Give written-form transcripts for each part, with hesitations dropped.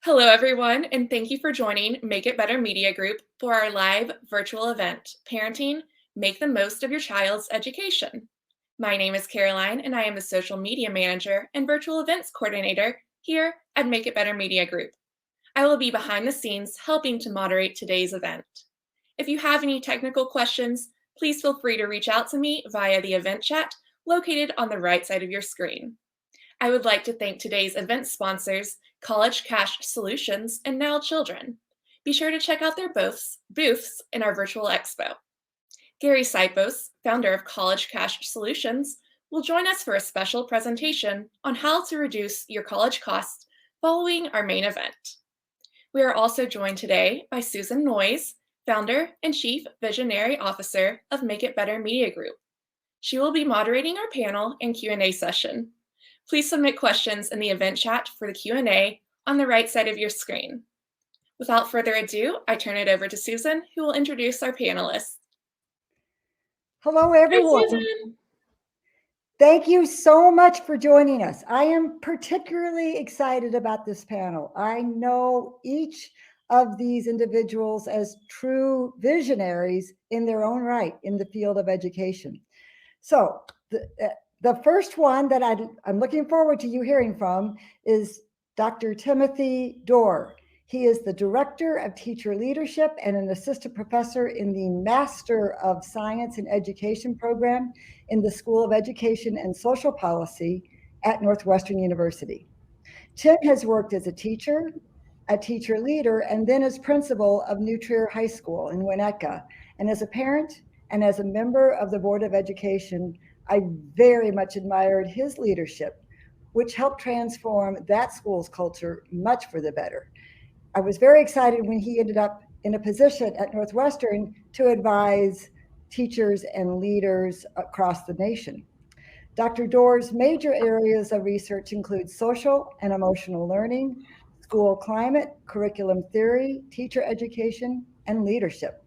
Hello, everyone, and thank you for joining Make It Better Media Group for our live virtual event, Parenting, Make the Most of Your Child's Education. My name is Caroline, and I am the Social Media Manager and Virtual Events Coordinator here at Make It Better Media Group. I will be behind the scenes helping to moderate today's event. If you have any technical questions, please feel free to reach out to me via the event chat located on the right side of your screen. I would like to thank today's event sponsors, College Cash Solutions and Now Children. Be sure to check out their booths in our virtual expo. Gary Sipos, founder of College Cash Solutions, will join us for a special presentation on how to reduce your college costs following our main event. We are also joined today by Susan Noyes, founder and chief visionary officer of Make It Better Media Group. She will be moderating our panel and Q&A session. Please submit questions in the event chat for the Q&A on the right side of your screen. Without further ado, I turn it over to Susan, who will introduce our panelists. Hello, everyone. Hi, Susan. Thank you so much for joining us. I am particularly excited about this panel. I know each of these individuals as true visionaries in their own right in the field of education. So the first one that I'm looking forward to you hearing from is Dr. Timothy Dohrer. He is the Director of Teacher Leadership and an assistant professor in the Master of Science in Education program in the School of Education and Social Policy at Northwestern University. Tim has worked as a teacher leader, and then as principal of New Trier High School in Winnetka. And as a parent and as a member of the Board of Education, I very much admired his leadership, which helped transform that school's culture much for the better. I was very excited when he ended up in a position at Northwestern to advise teachers and leaders across the nation. Dr. Dohrer's major areas of research include social and emotional learning, school climate, curriculum theory, teacher education, and leadership.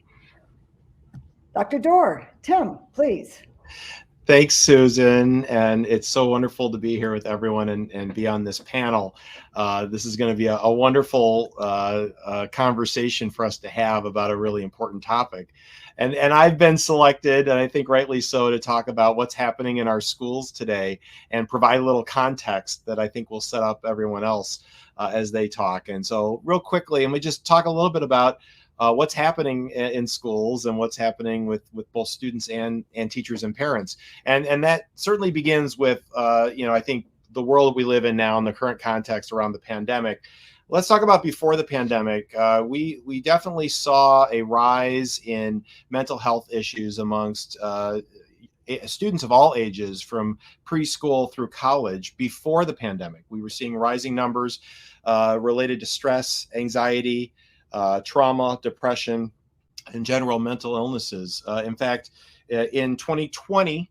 Dr. Dohrer, Tim, please. Thanks, Susan. And it's so wonderful to be here with everyone and be on this panel. This is going to be a wonderful conversation for us to have about a really important topic. And I've been selected, and I think rightly so, to talk about what's happening in our schools today and provide a little context that I think will set up everyone else as they talk. And so real quickly, and we just talk a little bit about what's happening in schools and what's happening with both students and teachers and parents. And that certainly begins with, I think the world we live in now in the current context around the pandemic. Let's talk about before the pandemic. We definitely saw a rise in mental health issues amongst students of all ages from preschool through college before the pandemic. We were seeing rising numbers related to stress, anxiety, trauma, depression, and general mental illnesses. In fact, in 2020,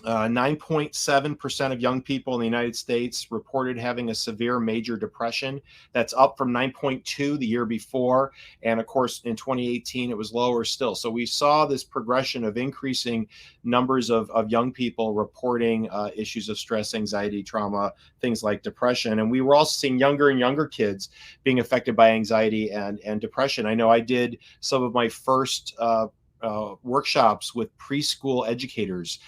9.7% of young people in the United States reported having a severe major depression. That's up from 9.2 the year before. And of course, in 2018, it was lower still. So we saw this progression of increasing numbers of young people reporting issues of stress, anxiety, trauma, things like depression. And we were also seeing younger and younger kids being affected by anxiety and depression. I know I did some of my first workshops with preschool educators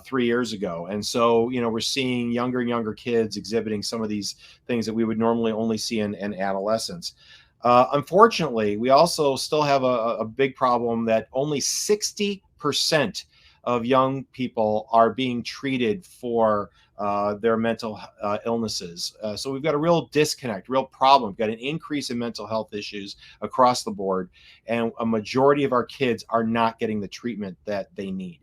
3 years ago. And so, we're seeing younger and younger kids exhibiting some of these things that we would normally only see in adolescence. Unfortunately, we also still have a big problem that only 60% of young people are being treated for their mental illnesses. So we've got a real disconnect, real problem. We've got an increase in mental health issues across the board, and a majority of our kids are not getting the treatment that they need.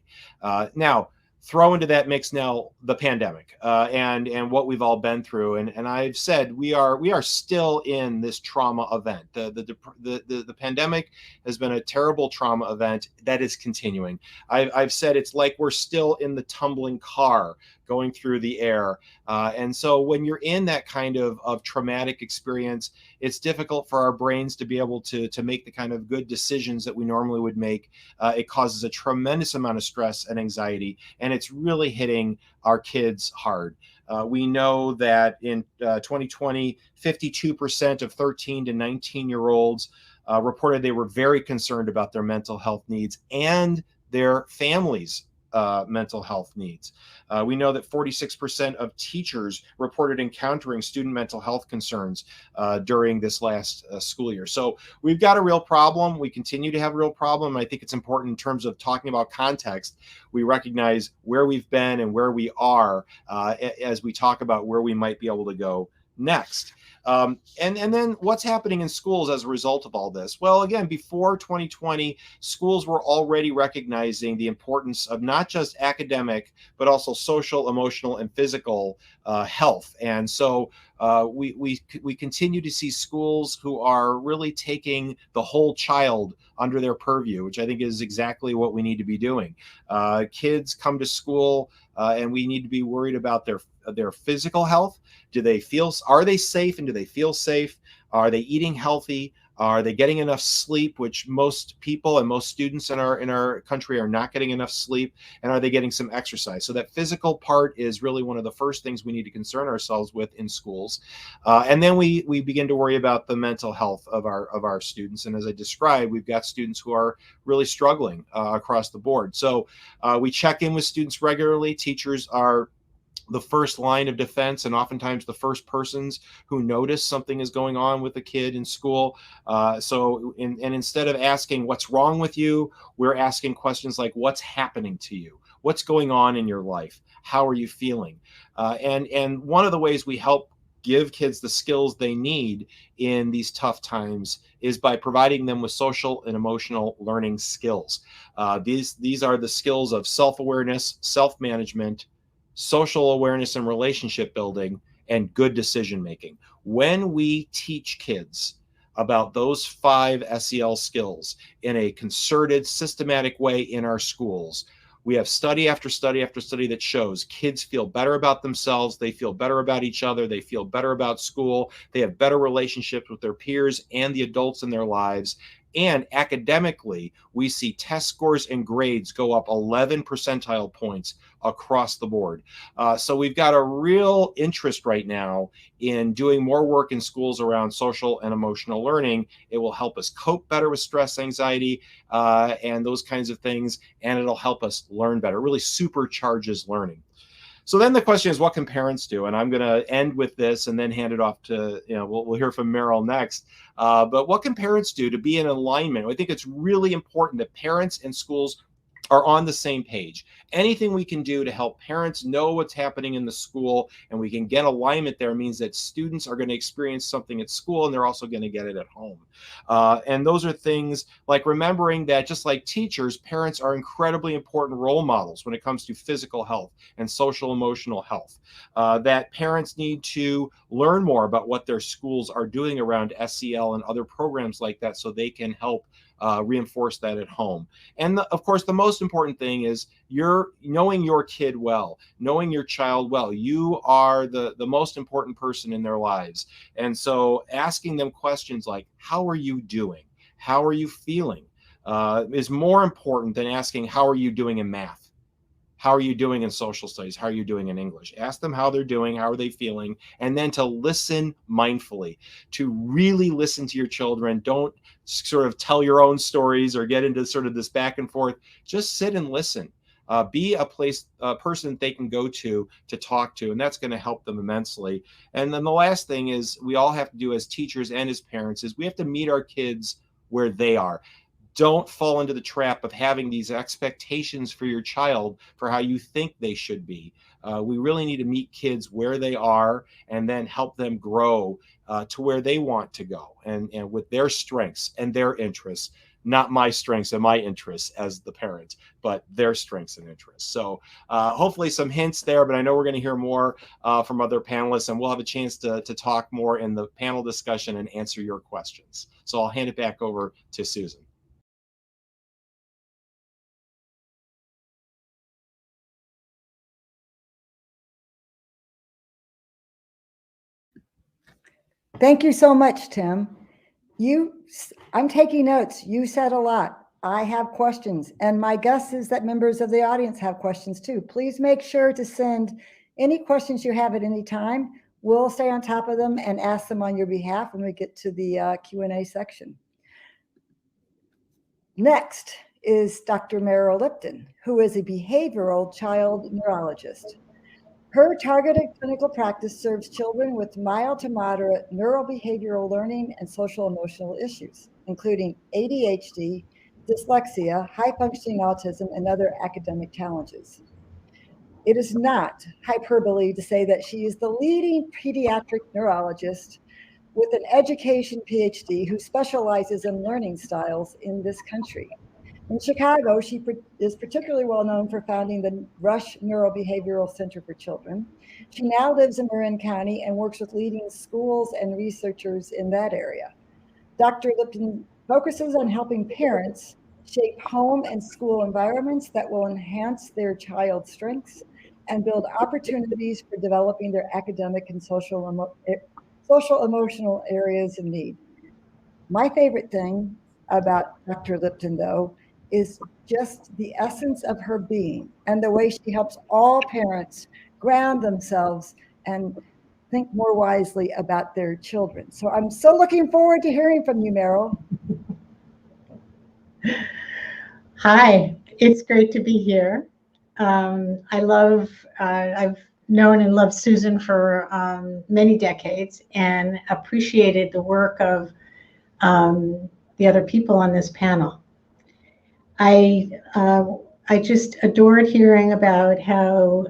Now, throw into that mix now the pandemic and what we've all been through, and I've said we are still in this trauma event. The pandemic has been a terrible trauma event that is continuing. I've said it's like we're still in the tumbling car going through the air. And so when you're in that kind of traumatic experience, it's difficult for our brains to be able to make the kind of good decisions that we normally would make. It causes a tremendous amount of stress and anxiety, and it's really hitting our kids hard. We know that in 2020, 52% of 13 to 19-year-olds reported they were very concerned about their mental health needs and their families' mental health needs. We know that 46% of teachers reported encountering student mental health concerns during this last school year. So we've got a real problem. We continue to have a real problem. I think it's important in terms of talking about context. We recognize where we've been and where we are as we talk about where we might be able to go next. And then what's happening in schools as a result of all this? Well, again, before 2020, schools were already recognizing the importance of not just academic, but also social, emotional, and physical health. And so we continue to see schools who are really taking the whole child under their purview, which I think is exactly what we need to be doing. Kids come to school and we need to be worried about their physical health. Are they safe, and do they feel safe? Are they eating healthy? Are they getting enough sleep, which most people and most students in our country are not getting enough sleep? And are they getting some exercise? So that physical part is really one of the first things we need to concern ourselves with in schools. And then we begin to worry about the mental health of our students. And as I described, we've got students who are really struggling across the board. So we check in with students regularly. Teachers are the first line of defense and oftentimes the first persons who notice something is going on with a kid in school. And instead of asking what's wrong with you, we're asking questions like, what's happening to you? What's going on in your life? How are you feeling? And one of the ways we help give kids the skills they need in these tough times is by providing them with social and emotional learning skills. These are the skills of self-awareness, self-management, social awareness and relationship building, and good decision making. When we teach kids about those 5 SEL skills in a concerted, systematic way in our schools, we have study after study after study that shows kids feel better about themselves, they feel better about each other, they feel better about school, they have better relationships with their peers and the adults in their lives. And academically, we see test scores and grades go up 11 percentile points across the board. So we've got a real interest right now in doing more work in schools around social and emotional learning. It will help us cope better with stress, anxiety, and those kinds of things. And it'll help us learn better. It really supercharges learning. So then the question is, what can parents do? And I'm going to end with this and then hand it off to, we'll hear from Meryl next. But what can parents do to be in alignment? I think it's really important that parents and schools are on the same page. Anything we can do to help parents know what's happening in the school and we can get alignment there means that students are going to experience something at school and they're also going to get it at home. And those are things like remembering that just like teachers, parents are incredibly important role models when it comes to physical health and social emotional health. That parents need to learn more about what their schools are doing around SEL and other programs like that so they can help reinforce that at home. And of course, the most important thing is you're knowing your kid well, knowing your child well. You are the most important person in their lives. And so asking them questions like, how are you doing? How are you feeling? Is more important than asking, how are you doing in math? How are you doing in social studies? How are you doing in English? Ask them how they're doing, how are they feeling, and then to listen mindfully, to really listen to your children. Don't sort of tell your own stories or get into sort of this back and forth. Just sit and listen. Be a person they can go to talk to, and that's going to help them immensely. And then the last thing is we all have to do as teachers and as parents is we have to meet our kids where they are. Don't fall into the trap of having these expectations for your child for how you think they should be. We really need to meet kids where they are and then help them grow to where they want to go and with their strengths and their interests, not my strengths and my interests as the parent, but their strengths and interests. So hopefully some hints there, but I know we're going to hear more from other panelists and we'll have a chance to talk more in the panel discussion and answer your questions. So I'll hand it back over to Susan. Thank you so much, Tim. I'm taking notes. You said a lot. I have questions, and my guess is that members of the audience have questions too. Please make sure to send Any questions you have at any time, we'll stay on top of them and ask them on your behalf when we get to the Q&A section. Next is Dr. Meryl Lipton, who is a behavioral child neurologist. Her targeted clinical practice serves children with mild to moderate neurobehavioral learning and social emotional issues, including ADHD, dyslexia, high-functioning autism, and other academic challenges. It is not hyperbole to say that she is the leading pediatric neurologist with an education Ph.D. who specializes in learning styles in this country. In Chicago, she is particularly well known for founding the Rush Neurobehavioral Center for Children. She now lives in Marin County and works with leading schools and researchers in that area. Dr. Lipton focuses on helping parents shape home and school environments that will enhance their child's strengths and build opportunities for developing their academic and social emotional areas of need. My favorite thing about Dr. Lipton, though, is just the essence of her being and the way she helps all parents ground themselves and think more wisely about their children. So I'm so looking forward to hearing from you, Meryl. Hi, it's great to be here. I've known and loved Susan for many decades and appreciated the work of the other people on this panel. I just adored hearing about how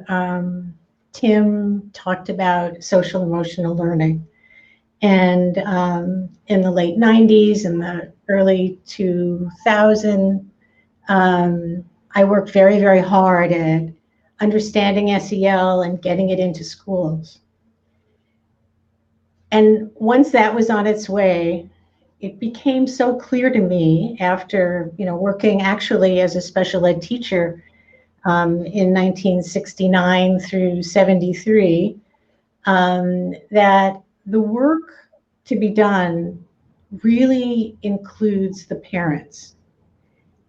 Tim talked about social emotional learning. And in the late 90s and the early 2000s, I worked very, very hard at understanding SEL and getting it into schools. And once that was on its way, it became so clear to me after, working actually as a special ed teacher in 1969 through 73, that the work to be done really includes the parents.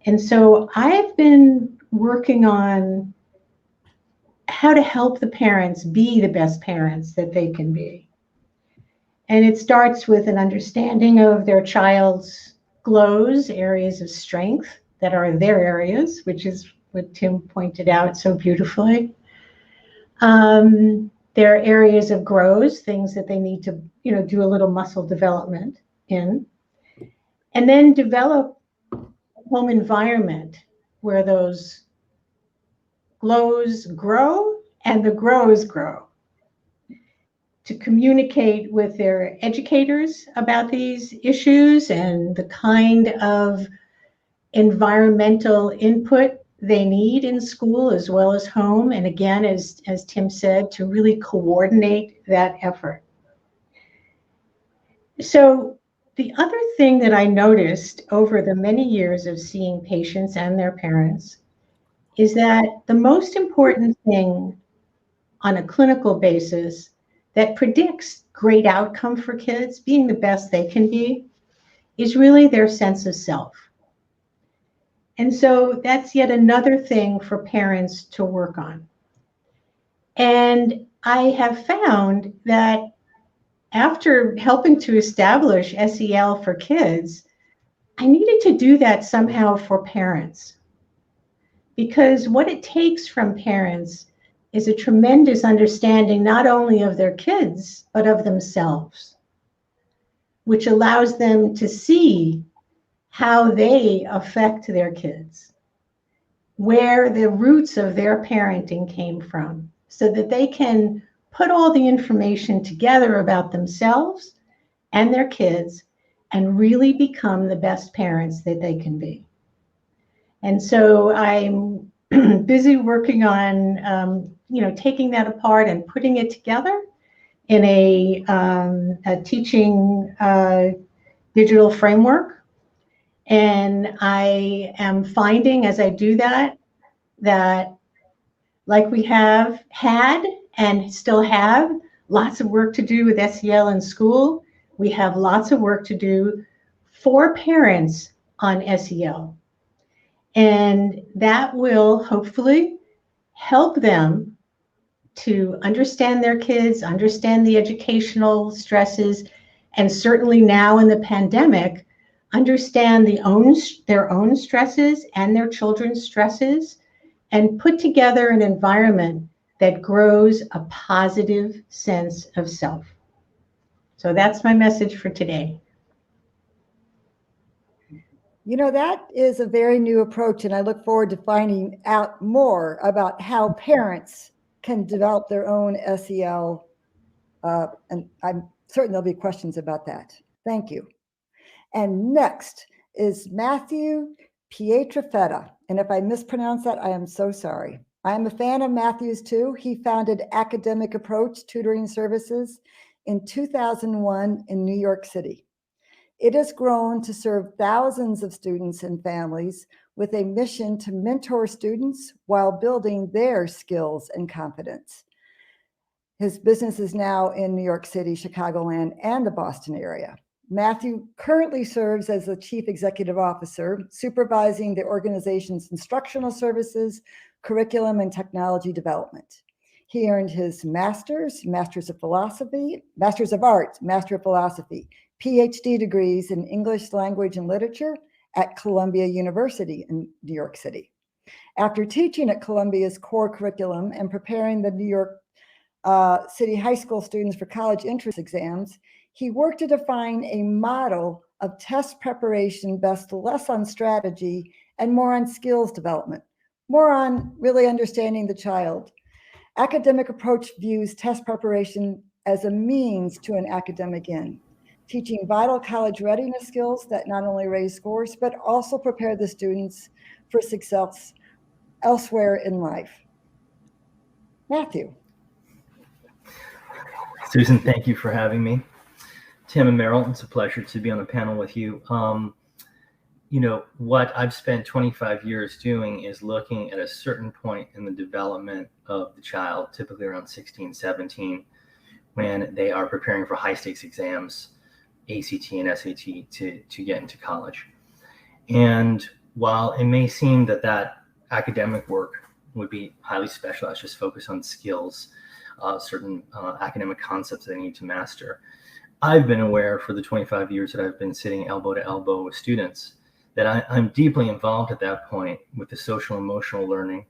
And so I've been working on how to help the parents be the best parents that they can be. And it starts with an understanding of their child's glows, areas of strength that are their areas, which is what Tim pointed out so beautifully. Their areas of grows, things that they need to, do a little muscle development in. And then develop a home environment where those glows grow and the grows grow. To communicate with their educators about these issues and the kind of environmental input they need in school as well as home. And again, as Tim said, to really coordinate that effort. So the other thing that I noticed over the many years of seeing patients and their parents is that the most important thing on a clinical basis that predicts great outcome for kids, being the best they can be, is really their sense of self. And so that's yet another thing for parents to work on. And I have found that after helping to establish SEL for kids, I needed to do that somehow for parents. Because what it takes from parents is a tremendous understanding not only of their kids, but of themselves, which allows them to see how they affect their kids, where the roots of their parenting came from, so that they can put all the information together about themselves and their kids and really become the best parents that they can be. And so I'm busy working on, taking that apart and putting it together in a teaching digital framework. And I am finding as I do that like we have had and still have lots of work to do with SEL in school, we have lots of work to do for parents on SEL. And that will hopefully help them to understand their kids, understand the educational stresses, and certainly now in the pandemic, understand their own stresses and their children's stresses, and put together an environment that grows a positive sense of self. So that's my message for today. You know, that is a very new approach, and I look forward to finding out more about how parents can develop their own SEL, and I'm certain there'll be questions about that. Thank you. And next is Matthew Pietrafetta, and if I mispronounce that, I am so sorry. I am a fan of Matthew's too. He founded Academic Approach Tutoring Services in 2001 in New York City. It has grown to serve thousands of students and families with a mission to mentor students while building their skills and confidence. His business is now in New York City, Chicagoland, and the Boston area. Matthew currently serves as the Chief Executive Officer, supervising the organization's instructional services, curriculum, and technology development. He earned his Master's of Philosophy, Master's of Arts, Master of Philosophy, Ph.D. degrees in English Language and Literature at Columbia University in New York City. After teaching at Columbia's core curriculum and preparing the New York City high school students for college entrance exams, he worked to define a model of test preparation based less on strategy and more on skills development, more on really understanding the child. Academic Approach views test preparation as a means to an academic end, teaching vital college readiness skills that not only raise scores, but also prepare the students for success elsewhere in life. Matthew. Susan, thank you for having me. Tim and Meryl, it's a pleasure to be on the panel with you. You know, what I've spent 25 years doing is looking at a certain point in the development of the child, typically around 16, 17, when they are preparing for high stakes exams, ACT and SAT, to get into college. And while it may seem that academic work would be highly specialized, just focus on skills, certain academic concepts that they need to master, I've been aware for the 25 years that I've been sitting elbow to elbow with students that I'm deeply involved at that point with the social emotional learning,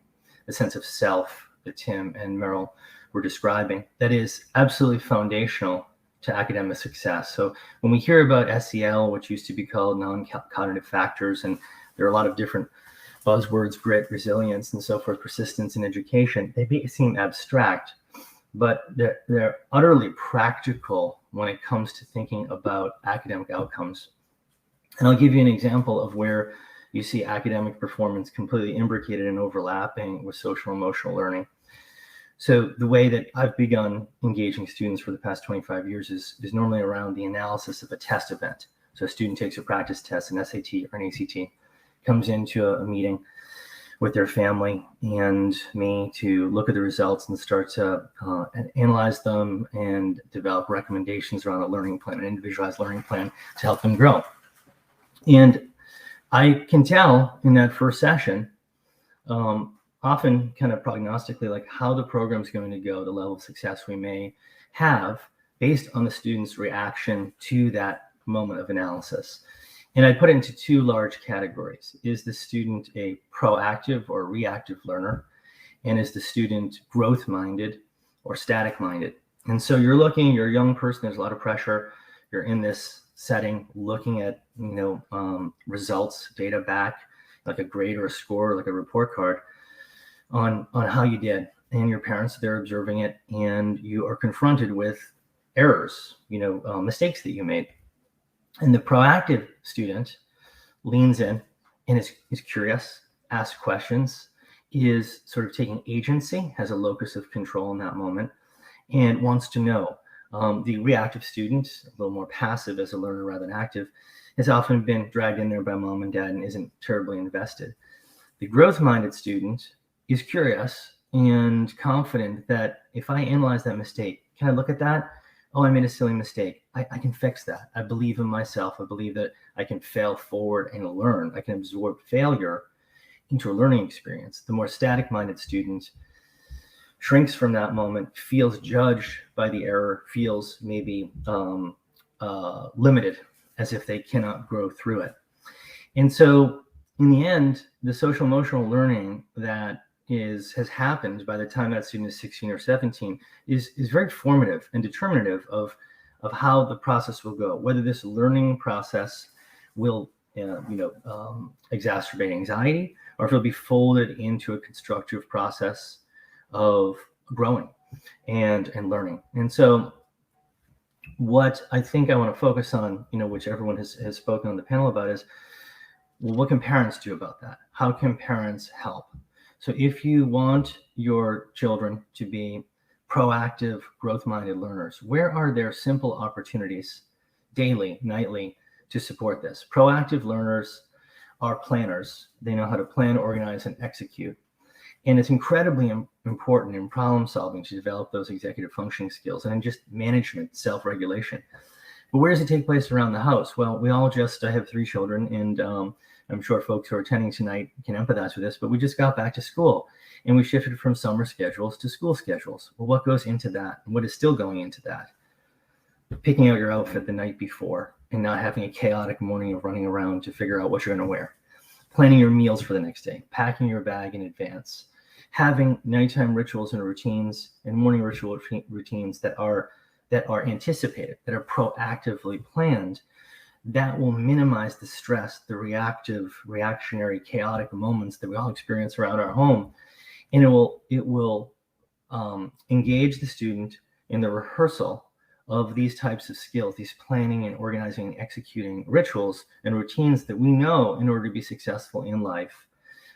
the sense of self that Tim and Meryl were describing, that is absolutely foundational to academic success. So when we hear about SEL, which used to be called non-cognitive factors, and there are a lot of different buzzwords, grit, resilience, and so forth, persistence in education, they seem abstract, but they're utterly practical when it comes to thinking about academic outcomes. And I'll give you an example of where you see academic performance completely imbricated and overlapping with social emotional learning. So the way that I've begun engaging students for the past 25 years is normally around the analysis of a test event. So a student takes a practice test, an SAT or an ACT, comes into a meeting with their family and me to look at the results and start to analyze them and develop recommendations around a learning plan, an individualized learning plan to help them grow. And I can tell in that first session, often kind of prognostically, like how the program's going to go, the level of success we may have based on the student's reaction to that moment of analysis. And I put it into two large categories. Is the student a proactive or reactive learner? And is the student growth-minded or static-minded? And so you're a young person, there's a lot of pressure. You're in this setting, looking at, results, data back, like a grade or a score, like a report card on how you did. And your parents, they're observing it, and you are confronted with errors, mistakes that you made. And the proactive student leans in and is curious, asks questions, is sort of taking agency, has a locus of control in that moment, and wants to know. The reactive student, a little more passive as a learner rather than active, has often been dragged in there by mom and dad and isn't terribly invested. The growth-minded student is curious and confident that if I analyze that mistake, can I look at that? Oh, I made a silly mistake. I can fix that. I believe in myself. I believe that I can fail forward and learn. I can absorb failure into a learning experience. The more static-minded student shrinks from that moment, feels judged by the error, feels maybe limited, as if they cannot grow through it. And so in the end, the social emotional learning that has happened by the time that student is 16 or 17 is very formative and determinative of how the process will go, whether this learning process will exacerbate anxiety, or if it'll be folded into a constructive process of growing and learning. And so what I think I want to focus on, which everyone has spoken on the panel about, is, well, what can parents do about that? How can parents help? So if you want your children to be proactive, growth-minded learners, where are there simple opportunities daily, nightly, to support this? Proactive learners are planners. They know how to plan, organize, and execute. And it's incredibly important in problem solving to develop those executive functioning skills and in just management, self-regulation. But where does it take place around the house? Well, I have 3 children, and I'm sure folks who are attending tonight can empathize with this, but we just got back to school and we shifted from summer schedules to school schedules. Well, what goes into that? And what is still going into that? Picking out your outfit the night before and not having a chaotic morning of running around to figure out what you're going to wear. Planning your meals for the next day, packing your bag in advance, having nighttime rituals and routines and morning ritual routines that are anticipated, that are proactively planned, that will minimize the stress, the reactionary, chaotic moments that we all experience around our home. And it will engage the student in the rehearsal of these types of skills, these planning and organizing and executing rituals and routines that we know in order to be successful in life,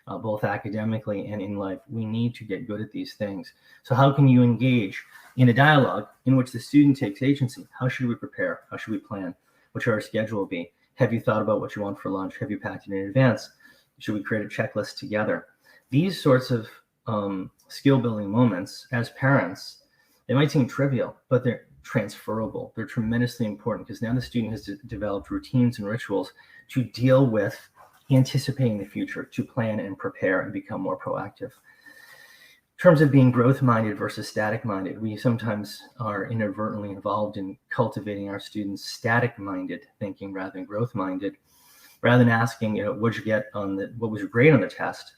both academically and in life, we need to get good at these things. So how can you engage in a dialogue in which the student takes agency? How should we prepare? How should we plan? What should our schedule be? Have you thought about what you want for lunch? Have you packed it in advance? Should we create a checklist together? These sorts of skill building moments as parents, they might seem trivial, but they're transferable. They're tremendously important because now the student has developed routines and rituals to deal with anticipating the future, to plan and prepare and become more proactive. In terms of being growth-minded versus static-minded, we sometimes are inadvertently involved in cultivating our students' static-minded thinking rather than growth-minded. Rather than asking, what was your grade on the test?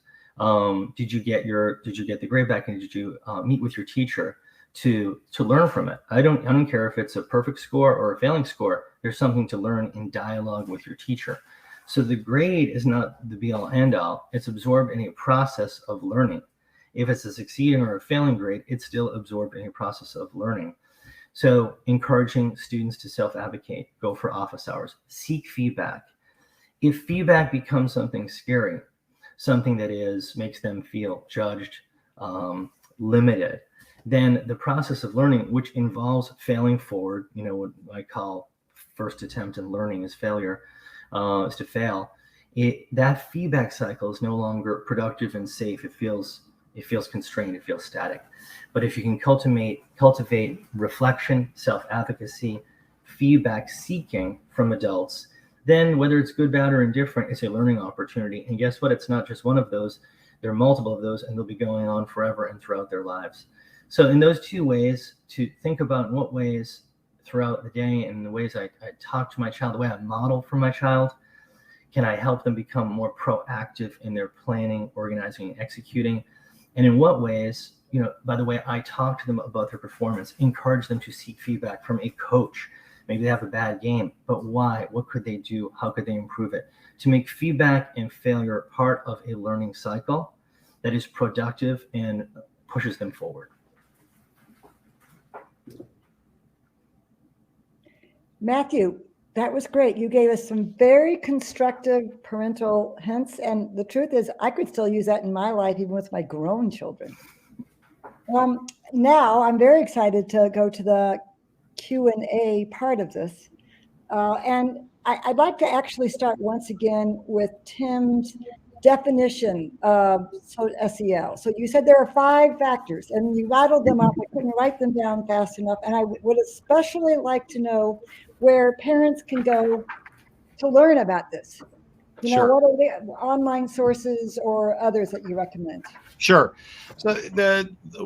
Did you get the grade back, and did you meet with your teacher to learn from it? I don't care if it's a perfect score or a failing score. There's something to learn in dialogue with your teacher. So the grade is not the be-all end-all. It's absorbed in a process of learning. If it's a succeeding or a failing grade, it's still absorbed in a process of learning. So encouraging students to self-advocate, go for office hours, seek feedback. If feedback becomes something scary, something that makes them feel judged, limited, then the process of learning, which involves failing forward, what I call first attempt in learning is failure, is to fail. That feedback cycle is no longer productive and safe. It feels constrained, it feels static. But if you can cultivate reflection, self-advocacy, feedback seeking from adults, then whether it's good, bad, or indifferent, it's a learning opportunity. And guess what? It's not just one of those. There are multiple of those, and they'll be going on forever and throughout their lives. So in those 2 ways, to think about in what ways throughout the day and the ways I talk to my child, the way I model for my child, can I help them become more proactive in their planning, organizing, and executing? And in what ways, by the way, I talk to them about their performance, encourage them to seek feedback from a coach. Maybe they have a bad game, but why? What could they do? How could they improve it? To make feedback and failure part of a learning cycle that is productive and pushes them forward. Matthew, that was great. You gave us some very constructive parental hints. And the truth is, I could still use that in my life, even with my grown children. Now, I'm very excited to go to the Q&A part of this. And I'd like to actually start once again with Tim's definition of SEL. So you said there are 5 factors, and you rattled them up. I couldn't write them down fast enough. And I would especially like to know where parents can go to learn about this. Sure. What are the online sources or others that you recommend? Sure. So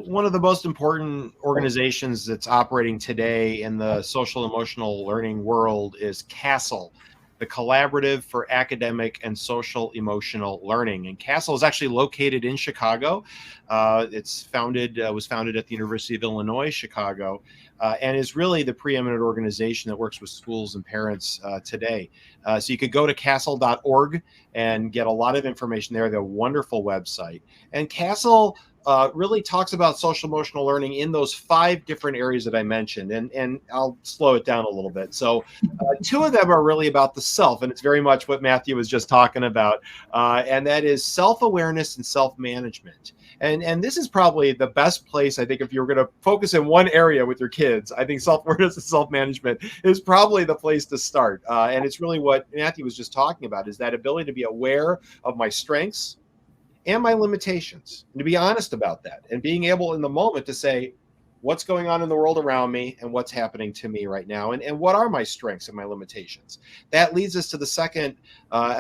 one of the most important organizations that's operating today in the social emotional learning world is CASEL, the Collaborative for Academic and Social Emotional Learning. And CASEL is actually located in Chicago. Was founded at the University of Illinois, Chicago, and is really the preeminent organization that works with schools and parents today. So you could go to casel.org and get a lot of information there. They're a wonderful website. And CASEL really talks about social emotional learning in those 5 different areas that I mentioned. And I'll slow it down a little bit. So 2 of them are really about the self, and it's very much what Matthew was just talking about. And that is self-awareness and self-management. And this is probably the best place, I think, if you're going to focus in one area with your kids. I think self-awareness and self-management is probably the place to start. And it's really what Matthew was just talking about, is that ability to be aware of my strengths and my limitations, and to be honest about that, and being able in the moment to say, what's going on in the world around me and what's happening to me right now, and what are my strengths and my limitations. That leads us to the second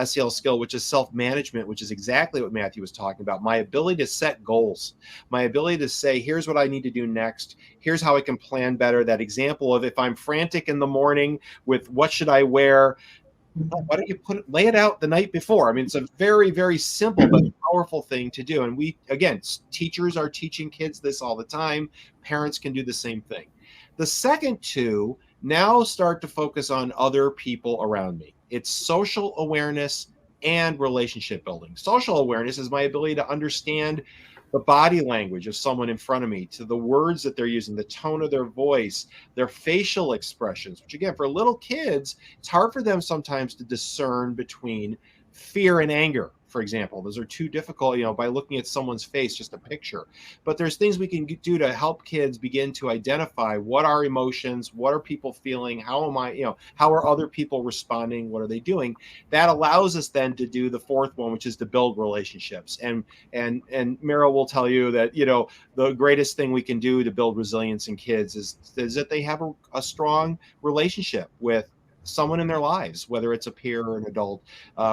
SEL skill, which is self-management, which is exactly what Matthew was talking about. My ability to set goals, my ability to say, here's what I need to do next. Here's how I can plan better. That example of if I'm frantic in the morning with what should I wear, why don't you lay it out the night before? I mean, it's a very, very simple but powerful thing to do. And we, again, teachers are teaching kids this all the time. Parents can do the same thing. The second 2 now start to focus on other people around me. It's social awareness and relationship building. Social awareness is my ability to understand the body language of someone in front of me, to the words that they're using, the tone of their voice, their facial expressions, which again, for little kids, it's hard for them sometimes to discern between fear and anger, for example. Those are 2 difficult, by looking at someone's face, just a picture. But there's things we can do to help kids begin to identify what are emotions, what are people feeling, how am I, how are other people responding, what are they doing? That allows us then to do the 4th one, which is to build relationships. And Meryl will tell you that, the greatest thing we can do to build resilience in kids is that they have a strong relationship with someone in their lives, whether it's a peer or an adult.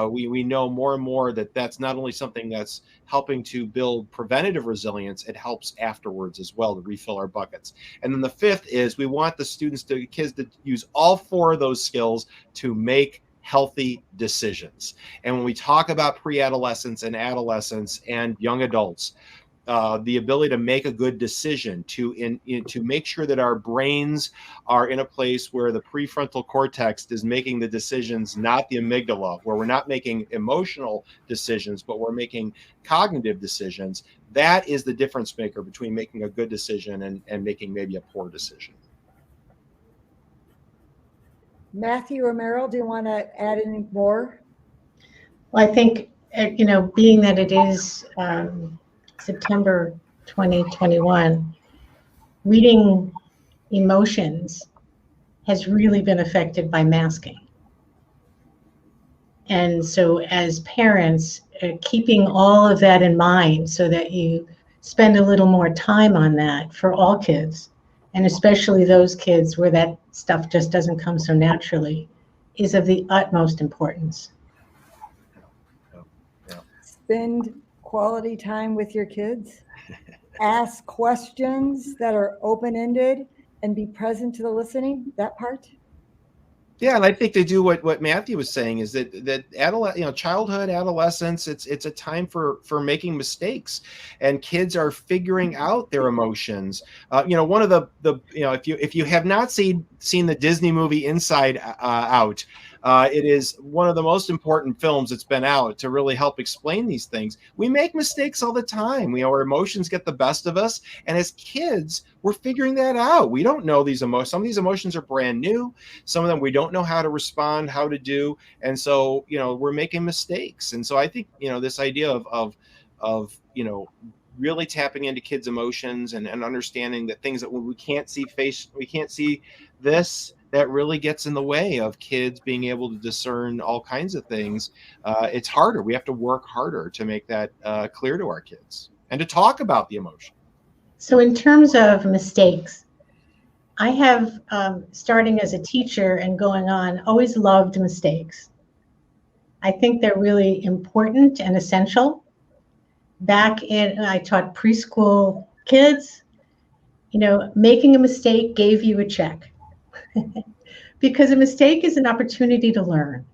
We know more and more that that's not only something that's helping to build preventative resilience, it helps afterwards as well to refill our buckets. And then the 5th is we want the kids to use all 4 of those skills to make healthy decisions. And when we talk about pre-adolescents and adolescents and young adults, the ability to make a good decision, to make sure that our brains are in a place where the prefrontal cortex is making the decisions, not the amygdala, where we're not making emotional decisions, but we're making cognitive decisions. That is the difference maker between making a good decision and making maybe a poor decision. Matthew or Meryl, do you want to add any more? Well, I think, being that it is September 2021, reading emotions has really been affected by masking. And so as parents, keeping all of that in mind so that you spend a little more time on that for all kids, and especially those kids where that stuff just doesn't come so naturally, is of the utmost importance. Spend quality time with your kids. Ask questions that are open-ended and be present to the listening, that part. Yeah, and I think they do what Matthew was saying, is that childhood, adolescence, it's a time for making mistakes, and kids are figuring out their emotions. One of the if you have not seen the Disney movie Inside Out, it is one of the most important films that's been out to really help explain these things. We make mistakes all the time. Our emotions get the best of us, and as kids, we're figuring that out. We don't know these emotions. Some of these emotions are brand new. Some of them we don't know how to respond, how to do, and so we're making mistakes. And so I think this idea of really tapping into kids' emotions and understanding that things that we can't see this, that really gets in the way of kids being able to discern all kinds of things. It's harder. We have to work harder to make that clear to our kids and to talk about the emotion. So in terms of mistakes, I have, starting as a teacher and going on, always loved mistakes. I think they're really important and essential. I taught preschool kids, making a mistake gave you a check because a mistake is an opportunity to learn.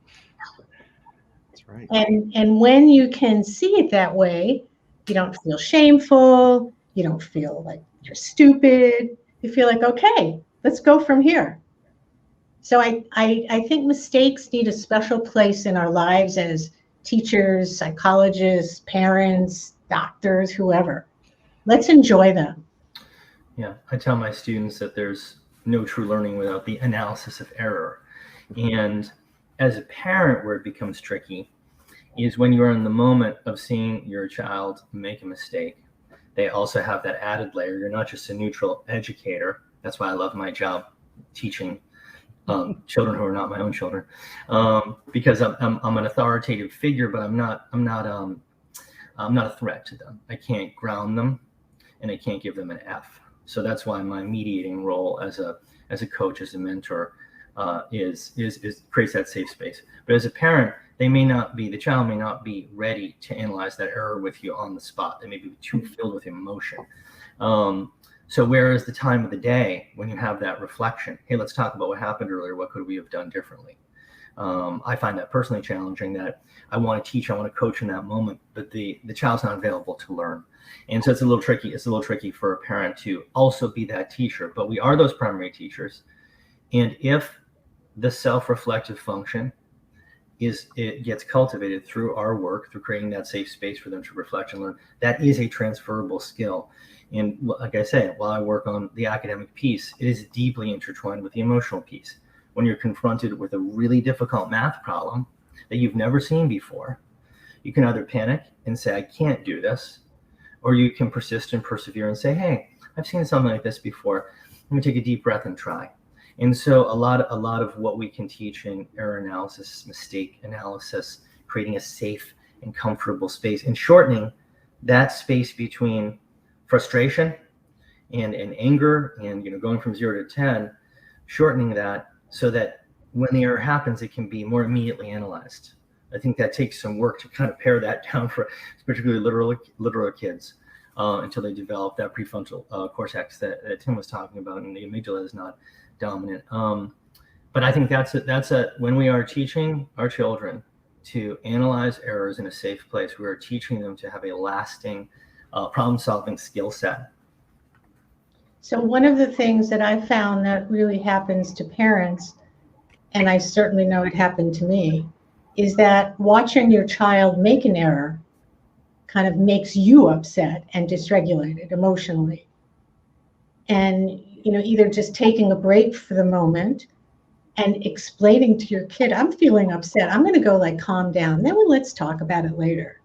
That's right. And when you can see it that way, you don't feel shameful. You don't feel like you're stupid. You feel like, okay, let's go from here. So I think mistakes need a special place in our lives as teachers, psychologists, parents, doctors, whoever. Let's enjoy them. Yeah, I tell my students that there's no true learning without the analysis of error. And as a parent, where it becomes tricky is when you're in the moment of seeing your child make a mistake. They also have that added layer. You're not just a neutral educator. That's why I love my job teaching children who are not my own children, because I'm an authoritative figure, but I'm not a threat to them. I can't ground them, and I can't give them an F. So that's why my mediating role as a coach, as a mentor, is creates that safe space. But as a parent, the child may not be ready to analyze that error with you on the spot. They may be too filled with emotion. So where is the time of the day when you have that reflection? Hey, let's talk about what happened earlier. What could we have done differently? I find that personally challenging, that I want to teach, I want to coach in that moment, but the child's not available to learn. And so it's a little tricky. It's a little tricky for a parent to also be that teacher, but we are those primary teachers. And if the self-reflective function it gets cultivated through our work, through creating that safe space for them to reflect and learn, that is a transferable skill. And like I say, while I work on the academic piece, it is deeply intertwined with the emotional piece. When you're confronted with a really difficult math problem that you've never seen before, you can either panic and say, I can't do this, or you can persist and persevere and say, hey, I've seen something like this before. Let me take a deep breath and try. And so a lot of what we can teach in error analysis, mistake analysis, creating a safe and comfortable space, and shortening that space between frustration and anger, and going from 0 to 10, shortening that so that when the error happens, it can be more immediately analyzed. I think that takes some work to kind of pare that down for particularly literal kids until they develop that prefrontal cortex that Tim was talking about, and the amygdala is not dominant. But I think that's when we are teaching our children to analyze errors in a safe place, we are teaching them to have a lasting problem-solving skill set. So one of the things that I found that really happens to parents, and I certainly know it happened to me, is that watching your child make an error kind of makes you upset and dysregulated emotionally. And either just taking a break for the moment and explaining to your kid, I'm feeling upset, I'm going to go calm down, then let's talk about it later,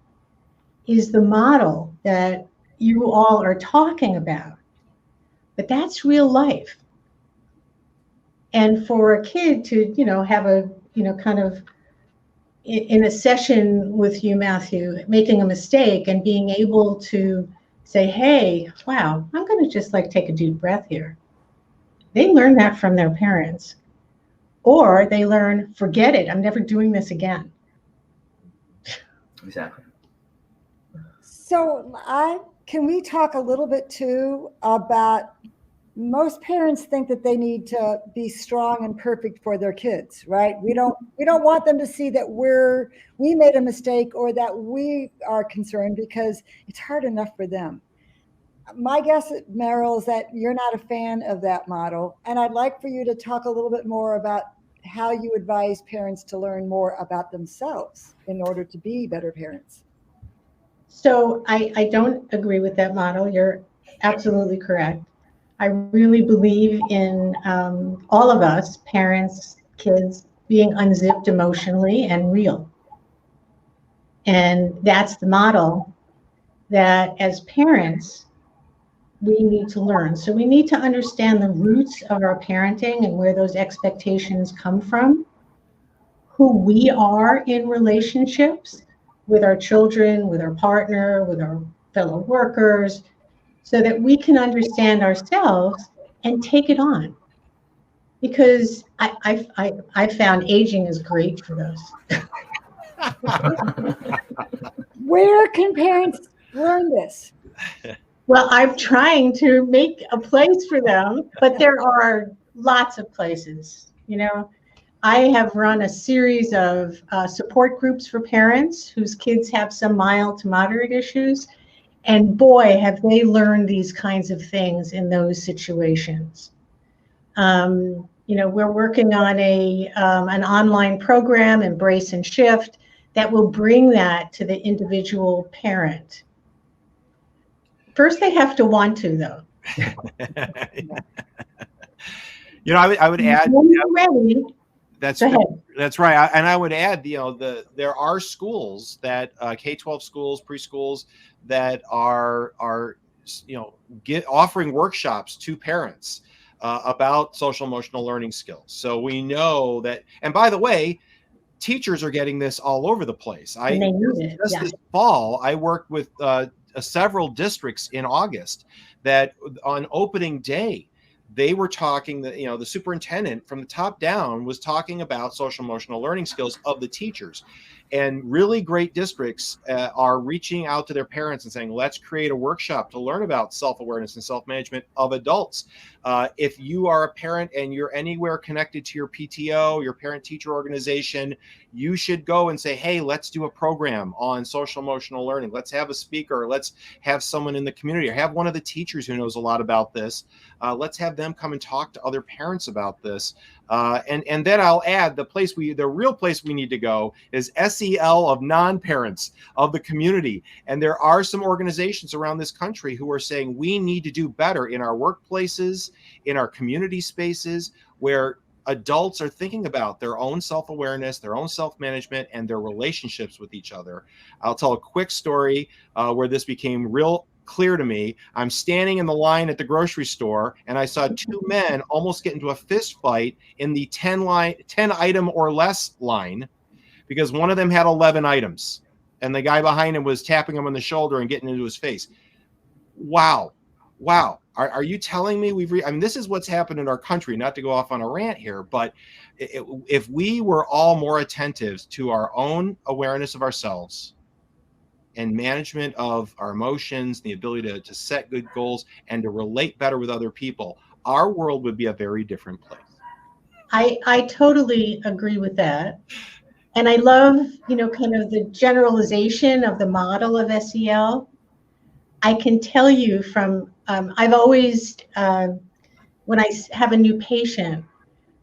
is the model that you all are talking about. But that's real life. And for a kid to, have a, kind of in a session with you, Matthew, making a mistake and being able to say, hey, wow, I'm going to just take a deep breath here. They learn that from their parents. Or they learn, forget it, I'm never doing this again. Exactly. So can we talk a little bit too about, most parents think that they need to be strong and perfect for their kids, right? We don't want them to see that we made a mistake or that we are concerned, because it's hard enough for them. My guess, Meryl, is that you're not a fan of that model. And I'd like for you to talk a little bit more about how you advise parents to learn more about themselves in order to be better parents. So I don't agree with that model. You're absolutely correct. I really believe in all of us, parents, kids, being unzipped emotionally and real. And that's the model that as parents, we need to learn. So we need to understand the roots of our parenting and where those expectations come from, who we are in relationships with our children, with our partner, with our fellow workers, so that we can understand ourselves and take it on. Because I found aging is great for those. Where can parents learn this? Well, I'm trying to make a place for them, but there are lots of places. I have run a series of support groups for parents whose kids have some mild to moderate issues. And boy, have they learned these kinds of things in those situations. We're working on an online program, Embrace and Shift, that will bring that to the individual parent. First, they have to want to, though. I would add. When you're ready, That's right. And I would add, there are schools that K-12 schools, preschools that are offering workshops to parents about social emotional learning skills. So we know that, and by the way, teachers are getting this all over the place. This fall, I worked with several districts in August that on opening day, they were talking that, the superintendent from the top down was talking about social emotional learning skills of the teachers. And really great districts are reaching out to their parents and saying, let's create a workshop to learn about self-awareness and self-management of adults. If you are a parent and you're anywhere connected to your PTO, your parent-teacher organization, you should go and say, hey, let's do a program on social emotional learning. Let's have a speaker. Let's have someone in the community, or have one of the teachers who knows a lot about this. Let's have them come and talk to other parents about this. And then I'll add the real place we need to go is SEL of non-parents of the community. And there are some organizations around this country who are saying we need to do better in our workplaces, in our community spaces, where adults are thinking about their own self-awareness, their own self-management, and their relationships with each other. I'll tell a quick story where this became real clear to me. I'm standing in the line at the grocery store, and I saw two men almost get into a fist fight in the 10 item or less line, because one of them had 11 items, and the guy behind him was tapping him on the shoulder and getting into his face. Wow. Are you telling me this is what's happened in our country, not to go off on a rant here, but if we were all more attentive to our own awareness of ourselves and management of our emotions, the ability to set good goals and to relate better with other people, our world would be a very different place. I totally agree with that. And I love, kind of the generalization of the model of SEL. I can tell you from, I've always, when I have a new patient,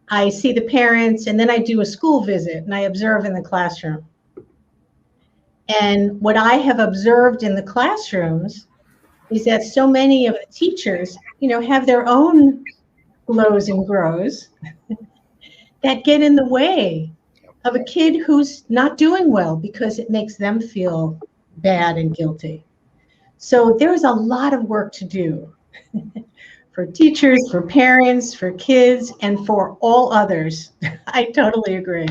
I see the parents, and then I do a school visit and I observe in the classroom. And what I have observed in the classrooms is that so many of the teachers, have their own glows and grows that get in the way of a kid who's not doing well because it makes them feel bad and guilty. So there's a lot of work to do for teachers, for parents, for kids, and for all others. I totally agree.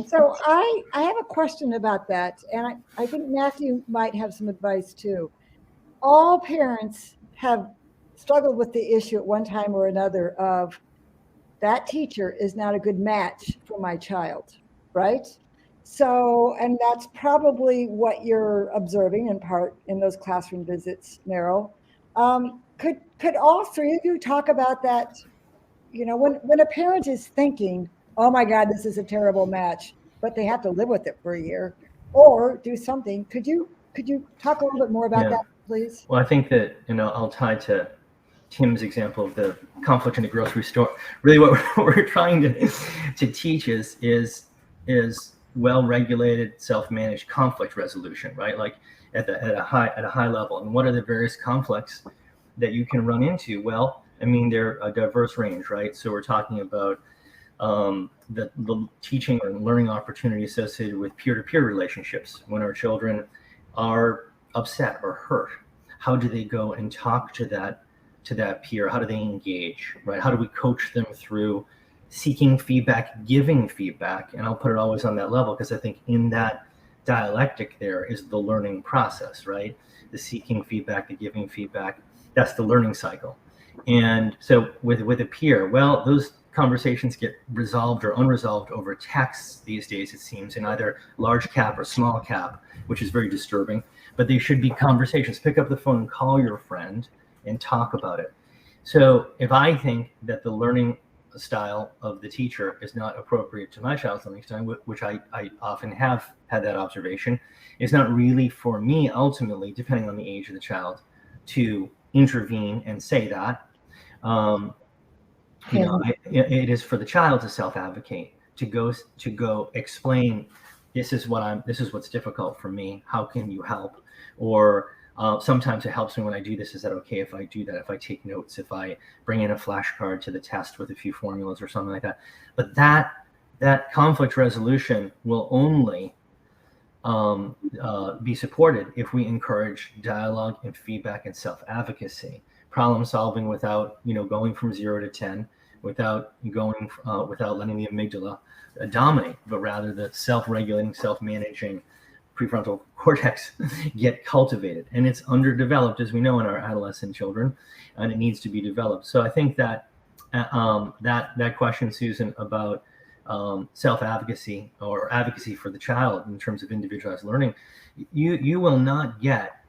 So I have a question about that, and I think Matthew might have some advice too. All parents have struggled with the issue at one time or another of that teacher is not a good match for my child, right? So, and that's probably what you're observing in part in those classroom visits, Meryl. Could all three of you talk about that? When a parent is thinking, oh my God, this is a terrible match, but they have to live with it for a year or do something. Could you talk a little bit more about that, please? Well, I think that, I'll tie to Tim's example of the conflict in the grocery store. Really what we're trying to teach is well-regulated, self-managed conflict resolution, right? Like at a high level. And what are the various conflicts that you can run into? Well, they're a diverse range, right? So we're talking about the teaching or learning opportunity associated with peer-to-peer relationships. When our children are upset or hurt, how do they go and talk to that peer? How do they engage, right? How do we coach them through seeking feedback, giving feedback? And I'll put it always on that level, because I think in that dialectic there is the learning process, right? The seeking feedback, the giving feedback, that's the learning cycle. And so with a peer, well, those conversations get resolved or unresolved over text these days, it seems, in either large cap or small cap, which is very disturbing. But they should be conversations. Pick up the phone and call your friend and talk about it. So if I think that the learning style of the teacher is not appropriate to my child's learning style, which I often have had that observation, it's not really for me, ultimately, depending on the age of the child, to intervene and say that. It is for the child to self-advocate, to go explain, this is what's difficult for me. How can you help? Or sometimes it helps me when I do this. Is that okay if I do that? If I take notes, if I bring in a flashcard to the test with a few formulas or something like that. But that conflict resolution will only be supported if we encourage dialogue and feedback and self-advocacy, problem solving without going from 0 to 10, without letting the amygdala dominate, but rather the self-regulating, self-managing prefrontal cortex get cultivated. And it's underdeveloped, as we know, in our adolescent children, and it needs to be developed. So I think that that question, Susan, about self-advocacy or advocacy for the child in terms of individualized learning, you will not get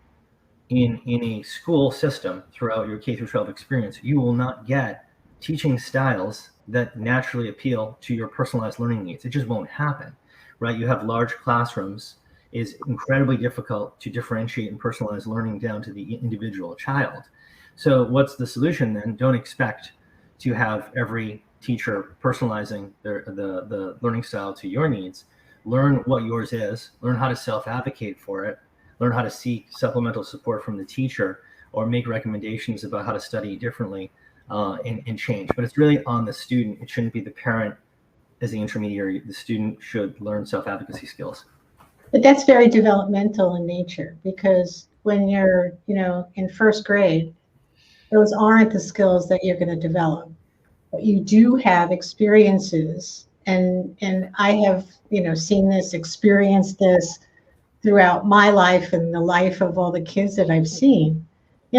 in a school system throughout your K through 12 experience, you will not get teaching styles that naturally appeal to your personalized learning needs. It just won't happen, right? You have large classrooms. Is incredibly difficult to differentiate and personalize learning down to the individual child. So what's the solution then? Don't expect to have every teacher personalizing the learning style to your needs. Learn what yours is, learn how to self-advocate for it, learn how to seek supplemental support from the teacher, or make recommendations about how to study differently and change. But it's really on the student. It shouldn't be the parent as the intermediary. The student should learn self-advocacy skills. But that's very developmental in nature, because when you're, in first grade, those aren't the skills that you're going to develop. But you do have experiences, and I have, seen this, experienced this throughout my life and the life of all the kids that I've seen.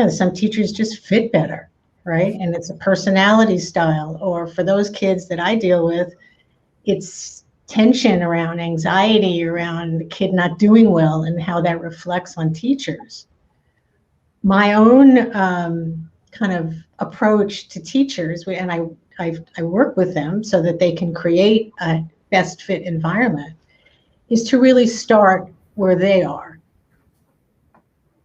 Some teachers just fit better, right? And it's a personality style. Or for those kids that I deal with, it's tension around anxiety around the kid not doing well and how that reflects on teachers. My own kind of approach to teachers, and I work with them so that they can create a best fit environment, is to really start where they are.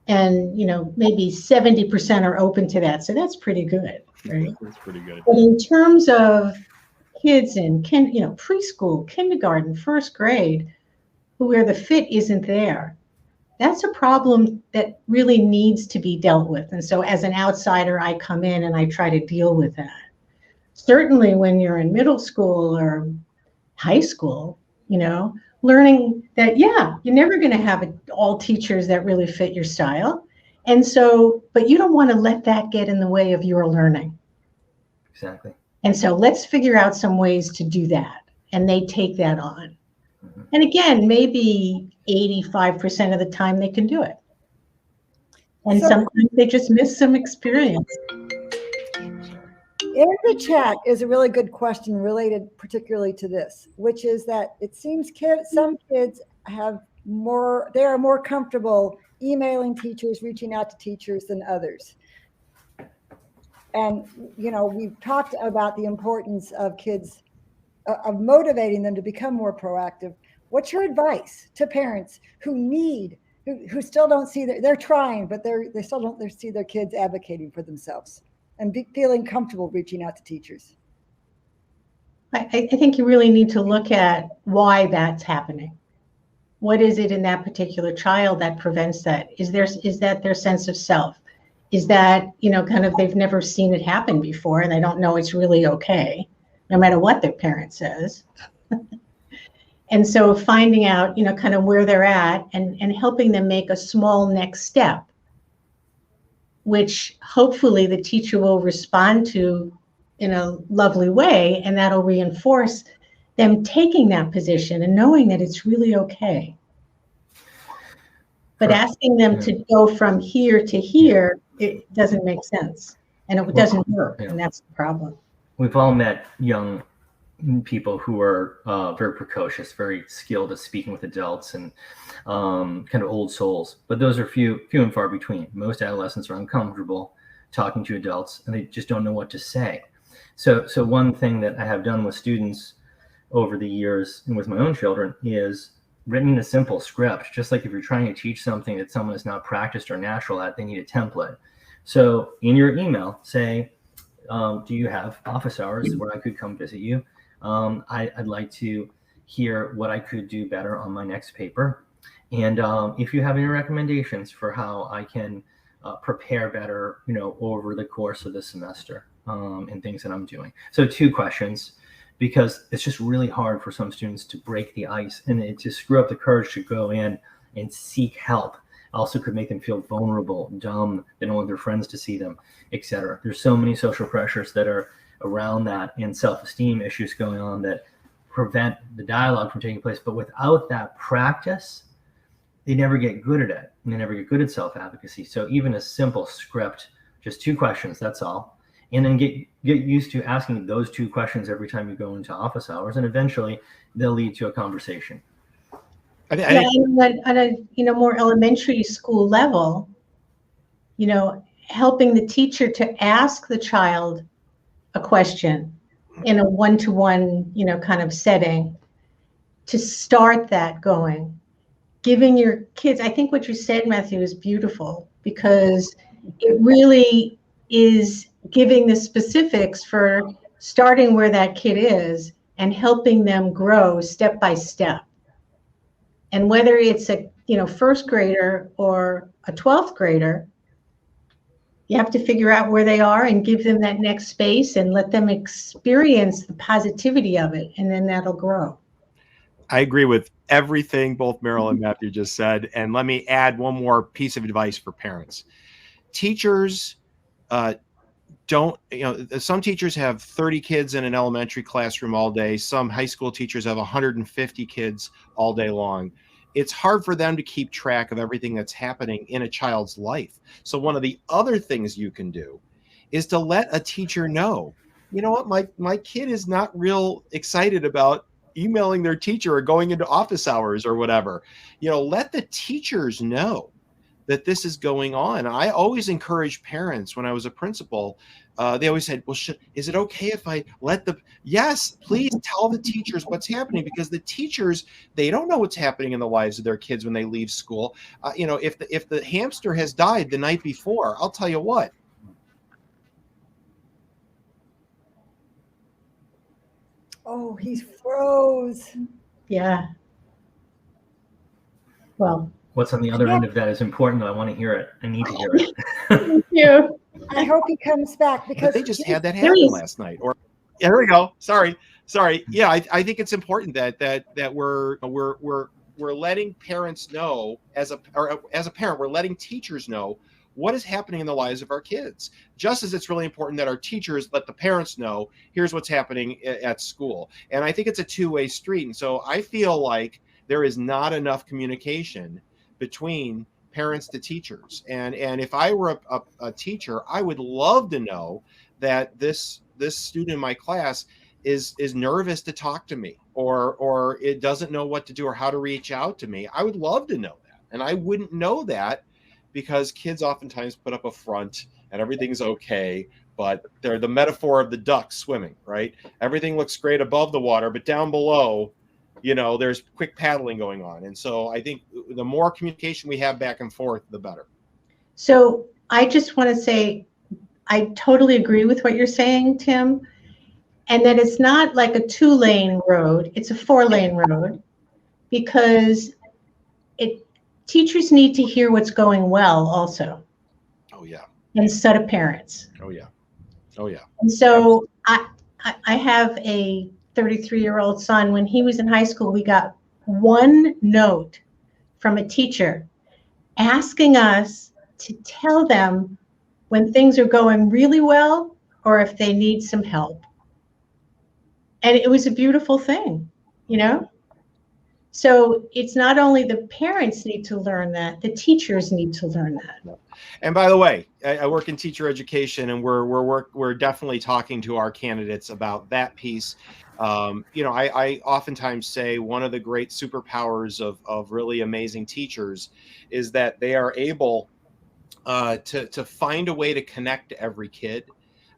And maybe 70% are open to that, so that's pretty good, right? That's pretty good. But in terms of kids in preschool, kindergarten, first grade, where the fit isn't there, that's a problem that really needs to be dealt with. And so as an outsider, I come in and I try to deal with that. Certainly when you're in middle school or high school, learning that, you're never going to have all teachers that really fit your style. And so, but you don't want to let that get in the way of your learning. Exactly. And so let's figure out some ways to do that. And they take that on. Mm-hmm. And again, maybe 85% of the time they can do it. And sometimes they just miss some experience. In the chat is a really good question related particularly to this, which is that it seems some kids they are more comfortable emailing teachers, reaching out to teachers than others. And, we've talked about the importance of kids, of motivating them to become more proactive. What's your advice to parents who still don't see they're trying, but they still don't see their kids advocating for themselves and feeling comfortable reaching out to teachers? I think you really need to look at why that's happening. What is it in that particular child that prevents that? Is that their sense of self? Is that, kind of they've never seen it happen before and they don't know it's really okay, no matter what their parent says. And so finding out, kind of where they're at and helping them make a small next step, which hopefully the teacher will respond to in a lovely way, and that'll reinforce them taking that position and knowing that it's really okay. But asking them to go from here to here, it doesn't make sense, and it doesn't work, and that's the problem. we've all met young people who are very precocious, very skilled at speaking with adults, and kind of old souls. But those are few and far between. Most adolescents are uncomfortable talking to adults, and they just don't know what to say. So one thing that I have done with students over the years and with my own children is written a simple script. Just like if you're trying to teach something that someone is not practiced or natural at, they need a template. So in your email, say, do you have office hours where I could come visit you? I'd like to hear what I could do better on my next paper. And if you have any recommendations for how I can prepare better, over the course of the semester, and things that I'm doing. So 2 questions, because it's just really hard for some students to break the ice, and it just screw up the courage to go in and seek help. Also could make them feel vulnerable, dumb, they don't want their friends to see them, etc. There's so many social pressures that are around that, and self-esteem issues going on that prevent the dialogue from taking place. But without that practice, they never get good at it, and they never get good at self-advocacy. So even a simple script, just 2 questions, that's all. And then get used to asking those 2 questions every time you go into office hours, and eventually they'll lead to a conversation. On a more elementary school level, helping the teacher to ask the child a question in a one-to-one, kind of setting, to start that going. Giving your kids, I think what you said, Matthew, is beautiful, because it really is giving the specifics for starting where that kid is and helping them grow step by step. And whether it's a first grader or a 12th grader, you have to figure out where they are and give them that next space and let them experience the positivity of it, and then that'll grow. I agree with everything both Meryl and Matthew just said. And let me add one more piece of advice for parents. Teachers don't, some teachers have 30 kids in an elementary classroom all day. Some high school teachers have 150 kids all day long. It's hard for them to keep track of everything that's happening in a child's life. So one of the other things you can do is to let a teacher know, you know what, my kid is not real excited about emailing their teacher or going into office hours or whatever. Let the teachers know that this is going on. I always encourage parents when I was a principal. They always said, well, is it okay if I yes, please tell the teachers what's happening, because the teachers, they don't know what's happening in the lives of their kids when they leave school. If the hamster has died the night before, I'll tell you what. Oh, he froze. Yeah. Well, what's on the other end of that is important. I want to hear it. I need to hear it. Thank you. I hope he comes back, because they just had that happen last night. Or there we go. Sorry. Yeah, I think it's important that we're letting parents know, as a parent, we're letting teachers know what is happening in the lives of our kids. Just as it's really important that our teachers let the parents know, here's what's happening at school. And I think it's a two-way street. And so I feel like there is not enough communication between parents to teachers. And if I were a teacher, I would love to know that this student in my class is nervous to talk to me, or it doesn't know what to do or how to reach out to me. I would love to know that. And I wouldn't know that because kids oftentimes put up a front and everything's okay, but they're the metaphor of the duck swimming, right? Everything looks great above the water, but down below, there's quick paddling going on. And so I think the more communication we have back and forth, the better. So I just want to say, I totally agree with what you're saying, Tim, and that it's not like a 2-lane road, it's a 4-lane road, because teachers need to hear what's going well also. Oh yeah. Instead of parents. Oh yeah. And so I have a 33-year-old son. When he was in high school, we got one note from a teacher asking us to tell them when things are going really well or if they need some help. And it was a beautiful thing, So it's not only the parents need to learn that, the teachers need to learn that. And by the way, I work in teacher education, and we're definitely talking to our candidates about that piece. I oftentimes say one of the great superpowers of really amazing teachers is that they are able to find a way to connect to every kid.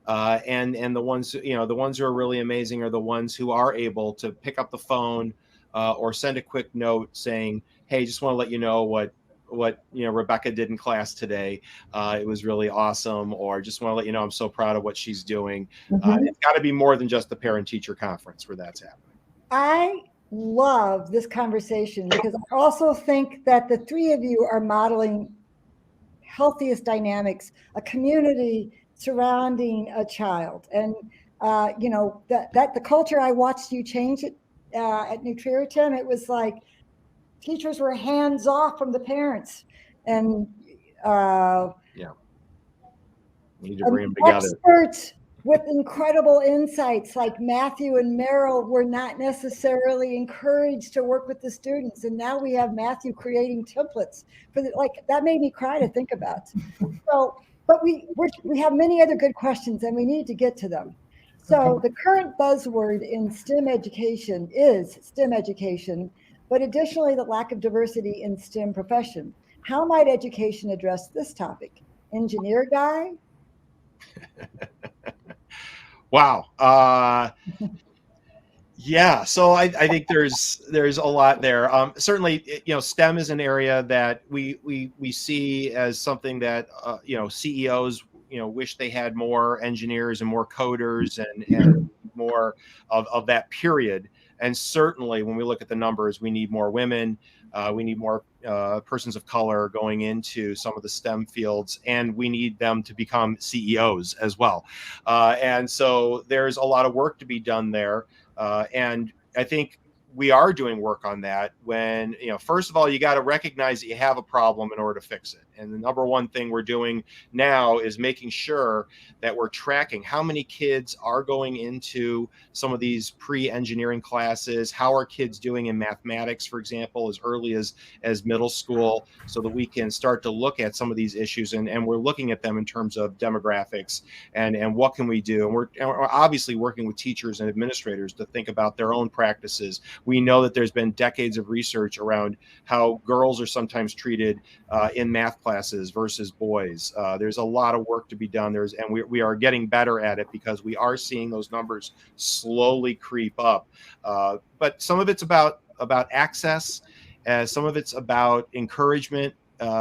And the ones who are really amazing are the ones who are able to pick up the phone or send a quick note saying, "Hey, just want to let you know what Rebecca did in class today. It was really awesome," or "Just want to let you know I'm so proud of what she's doing." It's got to be more than just the parent-teacher conference where that's happening. I love this conversation because I also think that the three of you are modeling healthiest dynamics, a community surrounding a child. And that the culture I watched you change it at Nutritum, it was like teachers were hands off from the parents, and You need to bring them together. Experts with incredible insights like Matthew and Meryl were not necessarily encouraged to work with the students, and now we have Matthew creating templates for that made me cry to think about. So, but we have many other good questions, and we need to get to them. So the current buzzword in STEM education is STEM education, but additionally the lack of diversity in STEM profession. How might education address this topic? Engineer guy? Wow. Yeah, so I think there's a lot there. Certainly, STEM is an area that we see as something that CEOs wish they had more engineers and more coders and more of that period. And certainly, when we look at the numbers, we need more women. We need more persons of color going into some of the STEM fields, and we need them to become CEOs as well. And so there's a lot of work to be done there. And I think we are doing work on that when, first of all, you got to recognize that you have a problem in order to fix it. And the number one thing we're doing now is making sure that we're tracking how many kids are going into some of these pre-engineering classes. How are kids doing in mathematics, for example, as early as middle school, so that we can start to look at some of these issues. And we're looking at them in terms of demographics and what can we do. And we're obviously working with teachers and administrators to think about their own practices. We know that there's been decades of research around how girls are sometimes treated in math classes versus boys. There's a lot of work to be done. We are getting better at it because we are seeing those numbers slowly creep up. But some of it's about access. Some of it's about encouragement.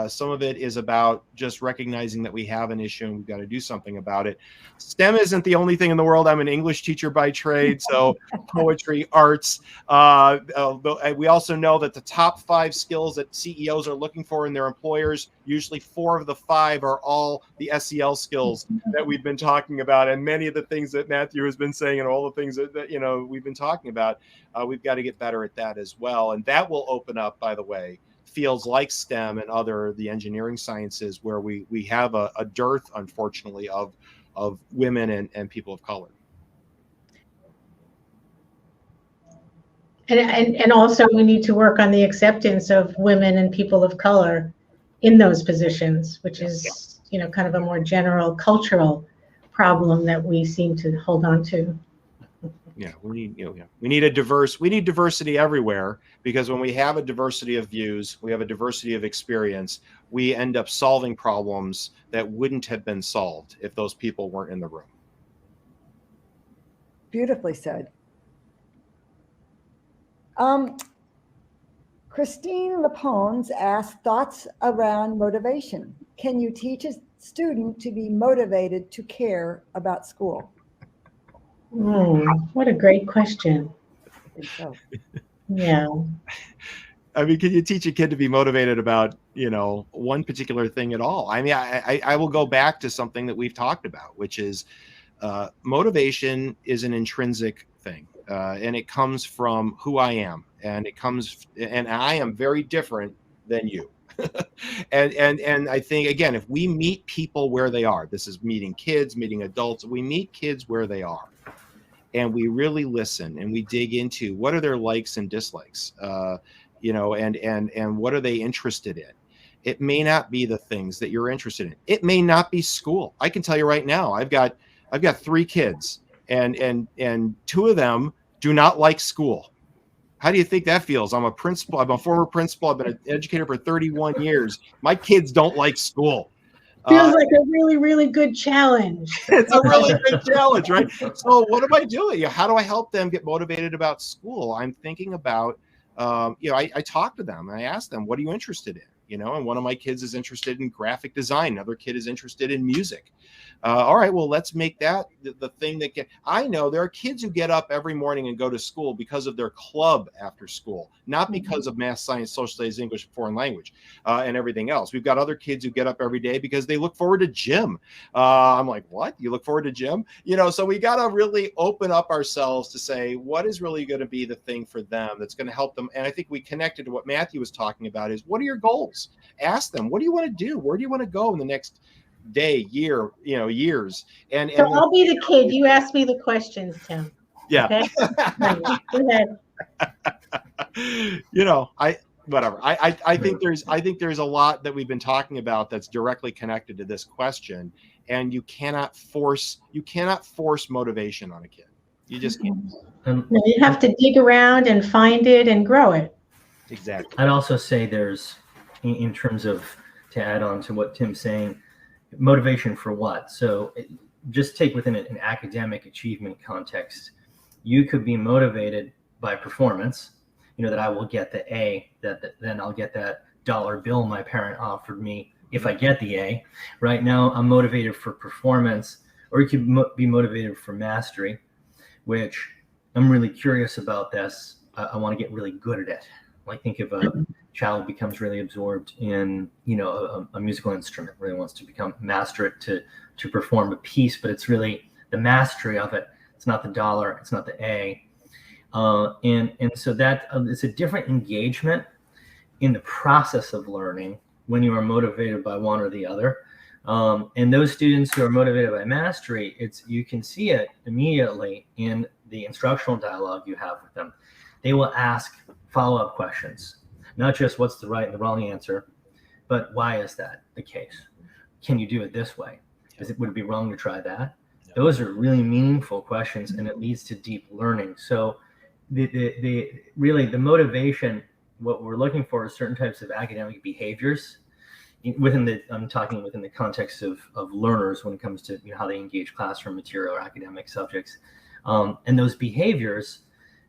Some of it is about just recognizing that we have an issue and we've got to do something about it. STEM isn't the only thing in the world. I'm an English teacher by trade, so poetry, arts. We also know that the top 5 skills that CEOs are looking for in their employers, usually 4 of the 5 are all the SEL skills that we've been talking about. And many of the things that Matthew has been saying and all the things that we've been talking about, we've got to get better at that as well. And that will open up, by the way, fields like STEM and the engineering sciences where we have a dearth, unfortunately, of women and people of color. And also we need to work on the acceptance of women and people of color in those positions, which is, kind of a more general cultural problem that we seem to hold on to. Yeah, we need diversity everywhere, because when we have a diversity of views, we have a diversity of experience, we end up solving problems that wouldn't have been solved if those people weren't in the room. Beautifully said. Christine Lapones asked thoughts around motivation. Can you teach a student to be motivated to care about school? What a great question. I think so. Yeah. I mean, can you teach a kid to be motivated about, one particular thing at all? I mean, I will go back to something that we've talked about, which is motivation is an intrinsic thing. And it comes from who I am. And I am very different than you. and I think, again, if we meet people where they are, this is meeting kids, meeting adults, we meet kids where they are. and we really listen and we dig into what are their likes and dislikes, and what are they interested in. It may not be the things that you're interested in. It may not be school. I can tell you right now, I've got 3 kids, and 2 of them do not like school. How do you think that feels? I'm a principal. I'm a former principal. I've been an educator for 31 years. My kids don't like school. Feels like a really, really good challenge. It's a really good challenge, right? So what am I doing? How do I help them get motivated about school? I'm thinking about, I talk to them and I ask them, what are you interested in? And one of my kids is interested in graphic design. Another kid is interested in music. All right, well, let's make that the thing that I know there are kids who get up every morning and go to school because of their club after school, not because of math, science, social studies, English, foreign language, and everything else. We've got other kids who get up every day because they look forward to gym. I'm like, what? You look forward to gym? So we got to really open up ourselves to say, what is really going to be the thing for them that's going to help them? And I think we connected to what Matthew was talking about is, what are your goals? Ask them, what do you want to do? Where do you want to go in the next day, year, years? And I'll be the kid. You ask me the questions, Tim. Yeah. Okay? Go ahead. Whatever. I think there's a lot that we've been talking about that's directly connected to this question, and you cannot force motivation on a kid. You just can't. You have to dig around and find it and grow it. Exactly. I'd also say there's, in terms of, to add on to what Tim's saying, motivation for what? So just take within an academic achievement context, you could be motivated by performance, that I will get the A, that then I'll get that dollar bill my parent offered me if I get the A. Right now, I'm motivated for performance, or you could be motivated for mastery, which I'm really curious about this. I want to get really good at it. Like, think of a child becomes really absorbed in, a musical instrument, really wants to master it to perform a piece, but it's really the mastery of it. It's not the dollar, it's not the A. And so that it's a different engagement in the process of learning when you are motivated by one or the other. And those students who are motivated by mastery, you can see it immediately in the instructional dialogue you have with them. They will ask follow-up questions, not just what's the right and the wrong answer, but why is that the case? Can you do it this way? Would it be wrong to try that? Those are really meaningful questions, and it leads to deep learning. So the motivation, what we're looking for is certain types of academic behaviors I'm talking within the context of learners when it comes to how they engage classroom material or academic subjects. And those behaviors,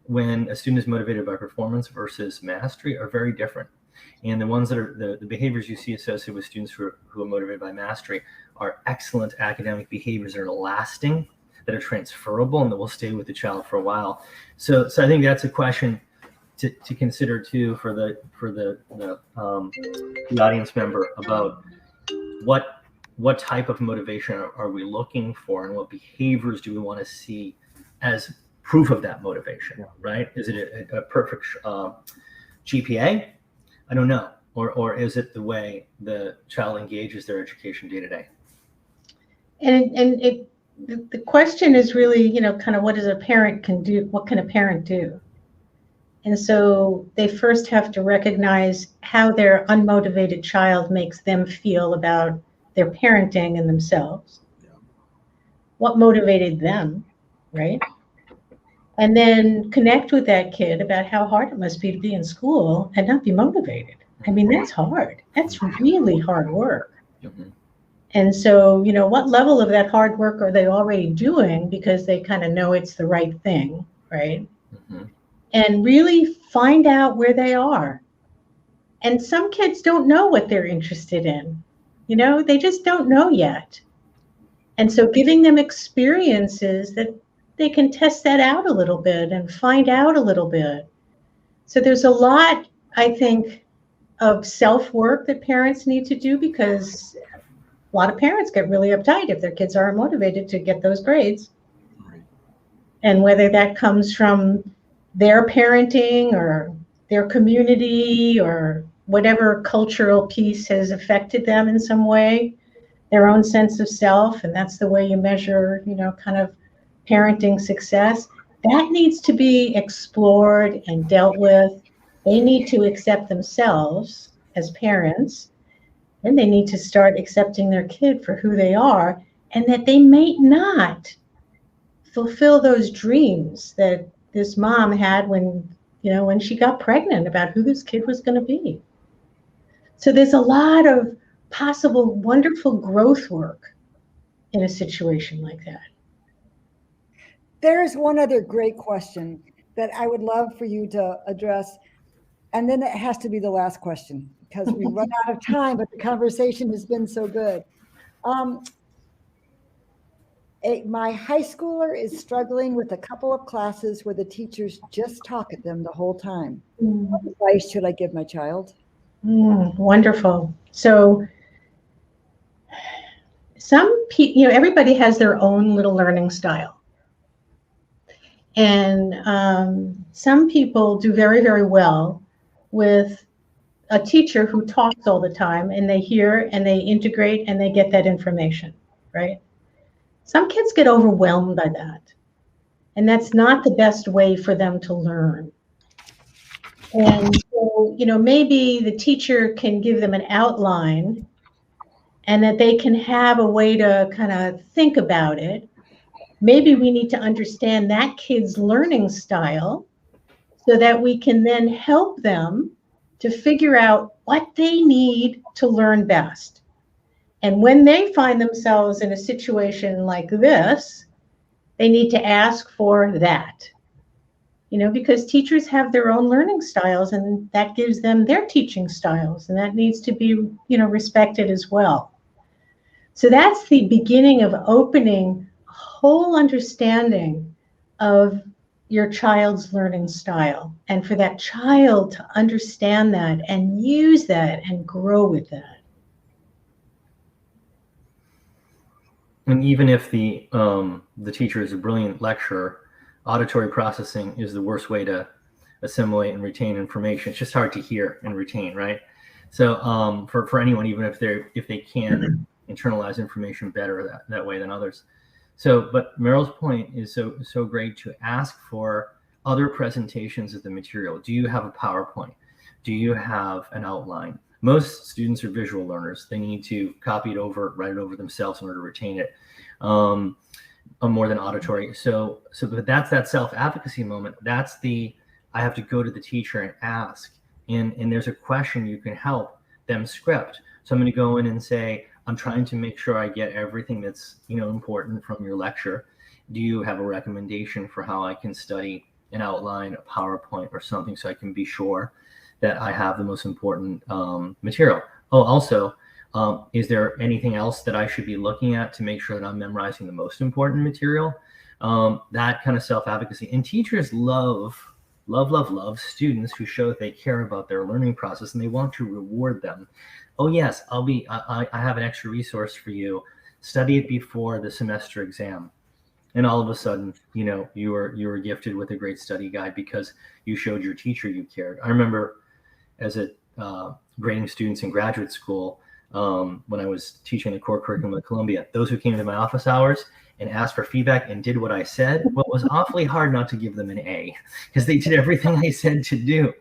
when a student is motivated by performance versus mastery, are very different. And the ones that are the behaviors you see associated with students who are motivated by mastery are excellent academic behaviors that are lasting, that are transferable, and that will stay with the child for a while. So I think that's a question to consider too for the audience member about what type of motivation are we looking for, and what behaviors do we want to see as proof of that motivation, right? Is it a perfect GPA? I don't know. Or is it the way the child engages their education day to day? And the question is really, kind of what does a parent can do? What can a parent do? And so they first have to recognize how their unmotivated child makes them feel about their parenting and themselves. What motivated them, right? And then connect with that kid about how hard it must be to be in school and not be motivated. I mean, that's hard. That's really hard work. Mm-hmm. And so, what level of that hard work are they already doing because they kind of know it's the right thing, right? Mm-hmm. And really find out where they are. And some kids don't know what they're interested in. They just don't know yet. And so giving them experiences that they can test that out a little bit and find out a little bit. So there's a lot, I think, of self-work that parents need to do, because a lot of parents get really uptight if their kids aren't motivated to get those grades. Right. And whether that comes from their parenting or their community or whatever cultural piece has affected them in some way, their own sense of self, and that's the way you measure, kind of parenting success, that needs to be explored and dealt with. They need to accept themselves as parents, and they need to start accepting their kid for who they are, and that they may not fulfill those dreams that this mom had when she got pregnant about who this kid was going to be. So there's a lot of possible wonderful growth work in a situation like that. There's one other great question that I would love for you to address, and then it has to be the last question because we run out of time, but the conversation has been so good. My high schooler is struggling with a couple of classes where the teachers just talk at them the whole time. What advice should I give my child? Wonderful. So everybody has their own little learning style. And some people do very, very well with a teacher who talks all the time, and they hear and they integrate and they get that information, right? Some kids get overwhelmed by that, and that's not the best way for them to learn. And so, maybe the teacher can give them an outline and that they can have a way to kind of think about it. Maybe we need to understand that kid's learning style so that we can then help them to figure out what they need to learn best. And when they find themselves in a situation like this, they need to ask for that. Because teachers have their own learning styles, and that gives them their teaching styles, and that needs to be, respected as well. So that's the beginning of opening a whole understanding of your child's learning style, and for that child to understand that and use that and grow with that. And even if the teacher is a brilliant lecturer, auditory processing is the worst way to assimilate and retain information. It's just hard to hear and retain, right? So for anyone, even if they can internalize information better that way than others. So, but Meryl's point is so great, to ask for other presentations of the material. Do you have a PowerPoint? Do you have an outline? Most students are visual learners. They need to copy it over, write it over themselves in order to retain it. More than auditory. But that's that self-advocacy moment. That's I have to go to the teacher and ask, and there's a question you can help them script. So I'm going to go in and say, I'm trying to make sure I get everything that's important from your lecture. Do you have a recommendation for how I can study an outline, a PowerPoint, or something, so I can be sure that I have the most important material? Oh, also, is there anything else that I should be looking at to make sure that I'm memorizing the most important material? That kind of self-advocacy. And teachers love students who show that they care about their learning process and they want to reward them. Oh yes, I have an extra resource for you. Study it before the semester exam. And all of a sudden, you were gifted with a great study guide because you showed your teacher you cared. I remember as a grading students in graduate school, when I was teaching the core curriculum at Columbia, those who came to my office hours and asked for feedback and did what I said, well, it was awfully hard not to give them an A because they did everything I said to do.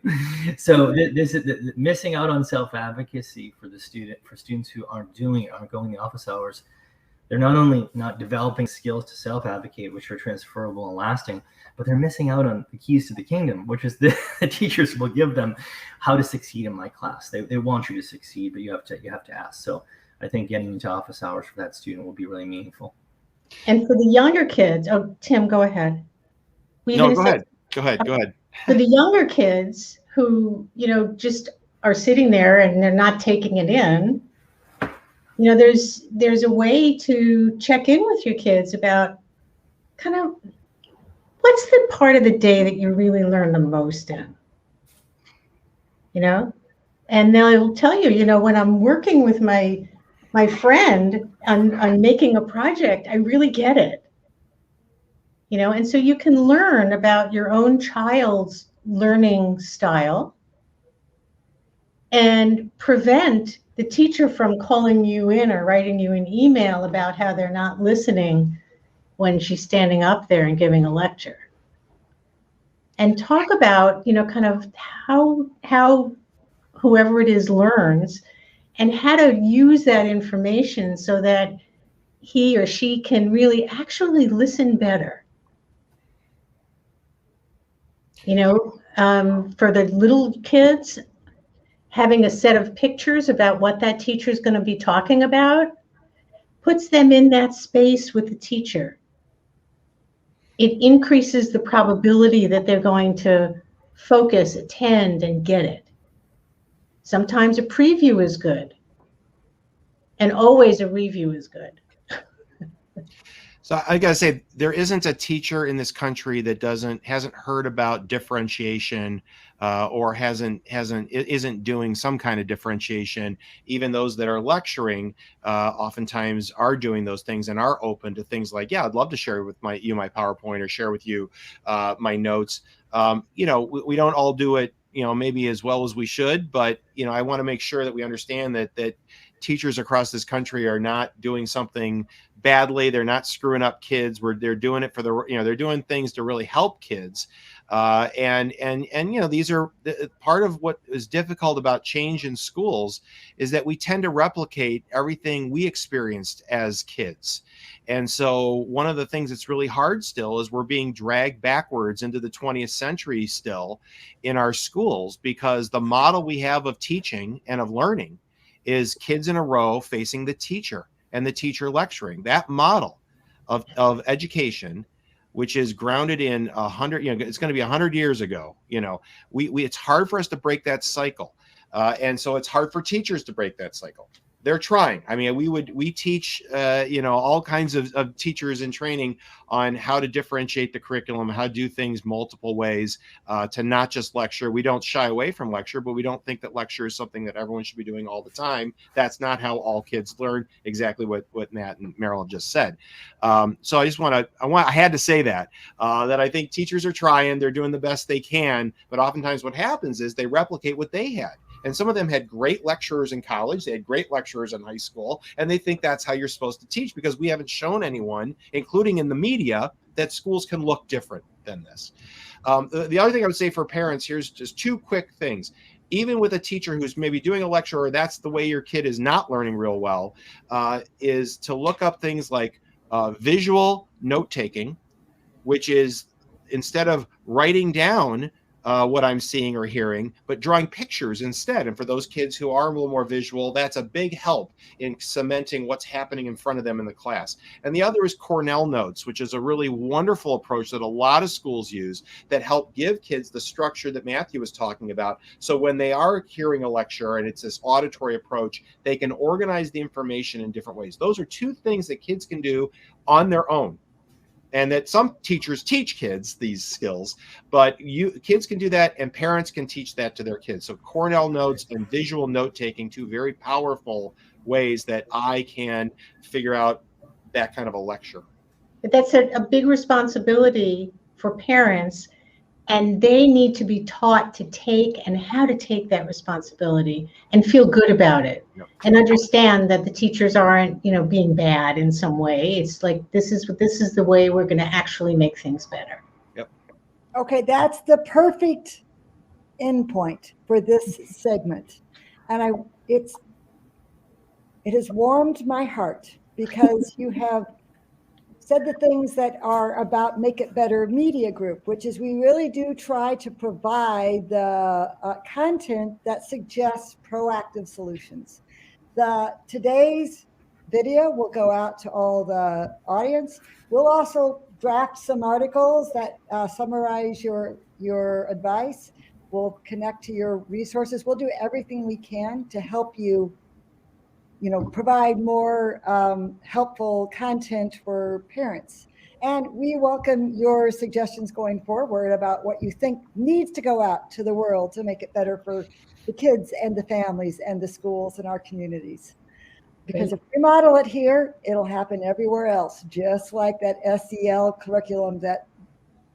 So this is missing out on self-advocacy for students who aren't going to office hours. They're not only not developing skills to self-advocate, which are transferable and lasting, but they're missing out on the keys to the kingdom, which is the teachers will give them how to succeed in my class. They want you to succeed, but you have to ask. So I think getting into office hours for that student will be really meaningful. And for the younger kids, Tim, go ahead. No, go ahead. Go ahead. For the younger kids who, just are sitting there and they're not taking it in, there's a way to check in with your kids about kind of what's the part of the day that you really learn the most in, and they'll tell you, when I'm working with my friend on making a project, I really get it, and so you can learn about your own child's learning style and prevent the teacher from calling you in or writing you an email about how they're not listening when she's standing up there and giving a lecture. And talk about, kind of how whoever it is learns and how to use that information so that he or she can really actually listen better. For the little kids, having a set of pictures about what that teacher is going to be talking about puts them in that space with the teacher. It increases the probability that they're going to focus, attend, and get it. Sometimes a preview is good, and always a review is good. So I gotta say, there isn't a teacher in this country that hasn't heard about differentiation, or isn't doing some kind of differentiation. Even those that are lecturing, oftentimes are doing those things and are open to things like, yeah, I'd love to share with my PowerPoint, or share with you my notes. We don't all do it, maybe as well as we should, but I want to make sure that we understand that teachers across this country are not doing something badly. They're not screwing up kids. They're doing it for they're doing things to really help kids. And these are part of what is difficult about change in schools, is that we tend to replicate everything we experienced as kids. And so one of the things that's really hard still is we're being dragged backwards into the 20th century still in our schools, because the model we have of teaching and of learning is kids in a row facing the teacher and the teacher lecturing. That model of education, which is grounded in 100, it's going to be 100 years ago. It's hard for us to break that cycle. And so it's hard for teachers to break that cycle. They're trying. I mean, we teach, all kinds of teachers in training on how to differentiate the curriculum, how to do things multiple ways, to not just lecture. We don't shy away from lecture, but we don't think that lecture is something that everyone should be doing all the time. That's not how all kids learn, exactly what Matt and Meryl have just said. So I had to say that I think teachers are trying, they're doing the best they can, but oftentimes what happens is they replicate what they had. And some of them had great lecturers in college, they had great lecturers in high school, and they think that's how you're supposed to teach, because we haven't shown anyone, including in the media, that schools can look different than this. The other thing I would say for parents, here's just two quick things. Even with a teacher who's maybe doing a lecture, or that's the way your kid is not learning real well, is to look up things like visual note-taking, which is, instead of writing down what I'm seeing or hearing, but drawing pictures instead. And for those kids who are a little more visual, that's a big help in cementing what's happening in front of them in the class. And the other is Cornell Notes, which is a really wonderful approach that a lot of schools use, that help give kids the structure that Matthew was talking about. So when they are hearing a lecture and it's this auditory approach, they can organize the information in different ways. Those are two things that kids can do on their own. And that some teachers teach kids these skills, but kids can do that, and parents can teach that to their kids. So Cornell Notes and visual note-taking, two very powerful ways that I can figure out that kind of a lecture. But that's a big responsibility for parents, and they need to be taught to take and how to take that responsibility and feel good about it. Yep. And understand that the teachers aren't, being bad in some way. It's like, this is the way we're going to actually make things better. Yep. Okay, that's the perfect endpoint for this segment. And it has warmed my heart, because you have said the things that are about Make It Better Media Group, which is, we really do try to provide the content that suggests proactive solutions. Today's video will go out to all the audience. We'll also draft some articles that summarize your advice. We'll connect to your resources. We'll do everything we can to help you provide more helpful content for parents. And we welcome your suggestions going forward about what you think needs to go out to the world to make it better for the kids and the families and the schools and our communities. Because if we model it here, it'll happen everywhere else, just like that SEL curriculum that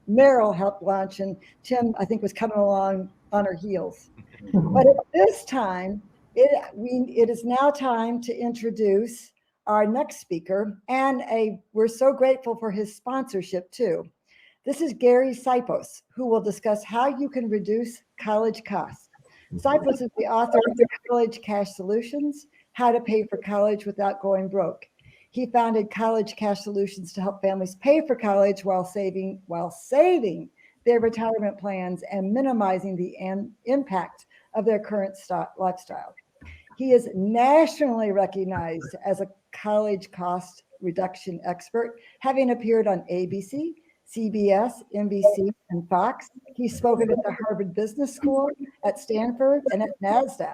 Meryl helped launch, and Tim, I think, was coming along on her heels. But at this time, it is now time to introduce our next speaker, and we're so grateful for his sponsorship too. This is Gary Sipos, who will discuss how you can reduce college costs. Sipos is the author of College Cash Solutions, How to Pay for College Without Going Broke. He founded College Cash Solutions to help families pay for college while saving their retirement plans and minimizing the impact of their current lifestyle. He is nationally recognized as a college cost reduction expert, having appeared on ABC, CBS, NBC, and Fox. He's spoken at the Harvard Business School, at Stanford, and at NASDAQ.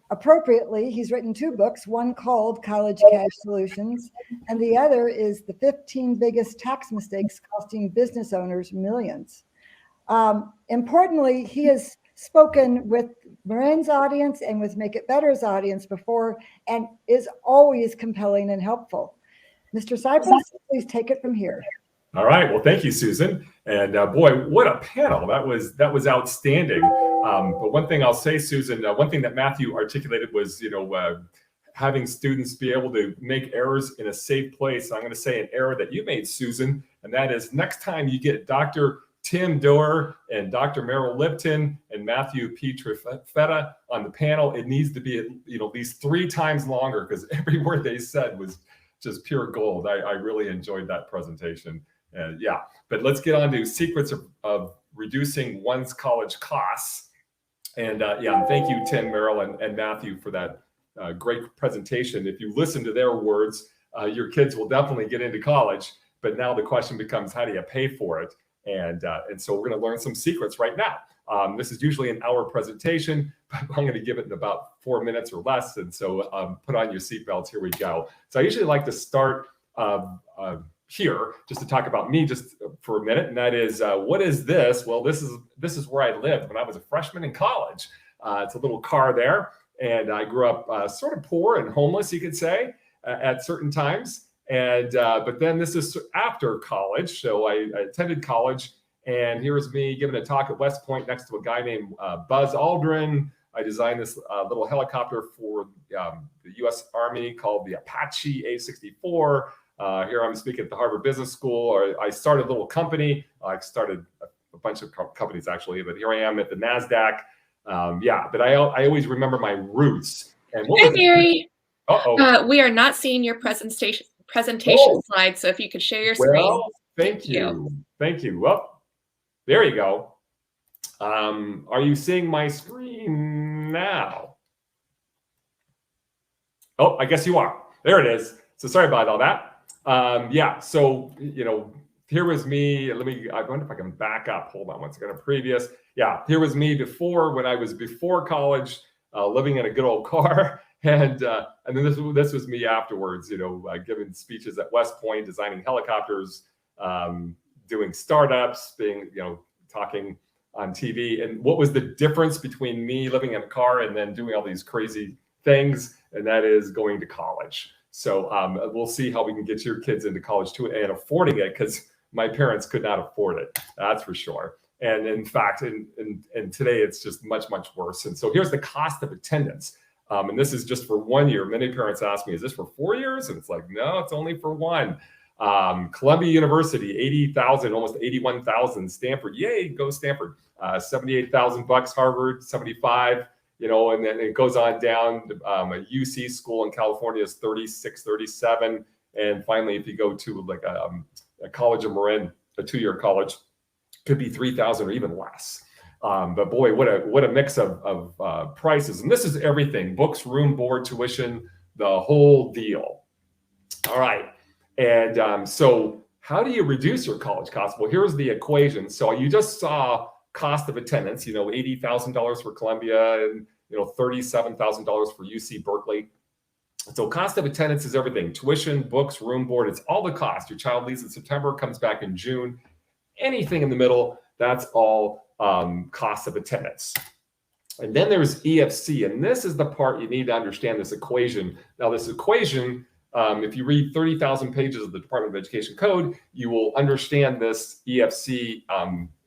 Appropriately, he's written 2 books, one called College Cash Solutions, and the other is The 15 Biggest Tax Mistakes Costing Business Owners Millions. Importantly, he has spoken with Marin's audience and with Make It Better's audience before, and is always compelling and helpful. Mr. Sipos, please take it from here. All right. Well, thank you, Susan. And boy, what a panel. That was outstanding. But one thing I'll say, Susan, one thing that Matthew articulated was, having students be able to make errors in a safe place. I'm going to say an error that you made, Susan, and that is next time you get Dr. Tim Dohrer and Dr. Meryl Lipton and Matthew Pietrafetta on the panel, it needs to be at least 3 times longer, because every word they said was just pure gold. I really enjoyed that presentation. Yeah, but let's get on to secrets of reducing one's college costs. And thank you, Tim, Meryl, and Matthew for that great presentation. If you listen to their words, your kids will definitely get into college. But now the question becomes, how do you pay for it? And so we're going to learn some secrets right now. This is usually an hour presentation, but I'm going to give it in about 4 minutes or less. And so put on your seatbelts. Here we go. So I usually like to start here just to talk about me just for a minute. And that is, what is this? Well, this is where I lived when I was a freshman in college. It's a little car there. And I grew up sort of poor and homeless, you could say, at certain times. And but then this is after college. So I attended college, and here was me giving a talk at West Point next to a guy named Buzz Aldrin. I designed this little helicopter for the U.S. Army called the Apache A-64. Here I'm speaking at the Harvard Business School. I started a little company. I started a bunch of companies actually, but here I am at the NASDAQ. But I always remember my roots. And Hi, Gary. Uh-oh. We are not seeing your presentation slides, so if you could share your screen. Well, thank you. Thank you. Well, there you go. Are you seeing my screen now? Oh, I guess you are. There it is. So sorry about all that. So, here was me. I wonder if I can back up. Hold on one second. Previous. Yeah, here was me when I was before college, living in a good old car. And then this was me afterwards, giving speeches at West Point, designing helicopters, doing startups, talking on TV. And what was the difference between me living in a car and then doing all these crazy things? And that is going to college. So we'll see how we can get your kids into college too and affording it, because my parents could not afford it. That's for sure. And in fact, and today it's just much, much worse. And so here's the cost of attendance. And this is just for 1 year. Many parents ask me, is this for 4 years? And it's like, no, it's only for 1. Columbia University, 80,000, almost 81,000. Stanford, yay, go Stanford. 78,000 bucks. Harvard, 75. And then it goes on down. A UC school in California is 36, 37. And finally, if you go to like a college in Marin, a 2-year college, could be 3,000 or even less. But boy, what a mix of prices. And this is everything: books, room, board, tuition, the whole deal. All right. And so how do you reduce your college costs? Well, here's the equation. So you just saw cost of attendance, $80,000 for Columbia and, $37,000 for UC Berkeley. So cost of attendance is everything: tuition, books, room, board. It's all the cost. Your child leaves in September, comes back in June. Anything in the middle, that's all cost of attendance. And then there's EFC, and this is the part you need to understand this equation. Now, this equation, if you read 30,000 pages of the Department of Education code, you will understand this EFC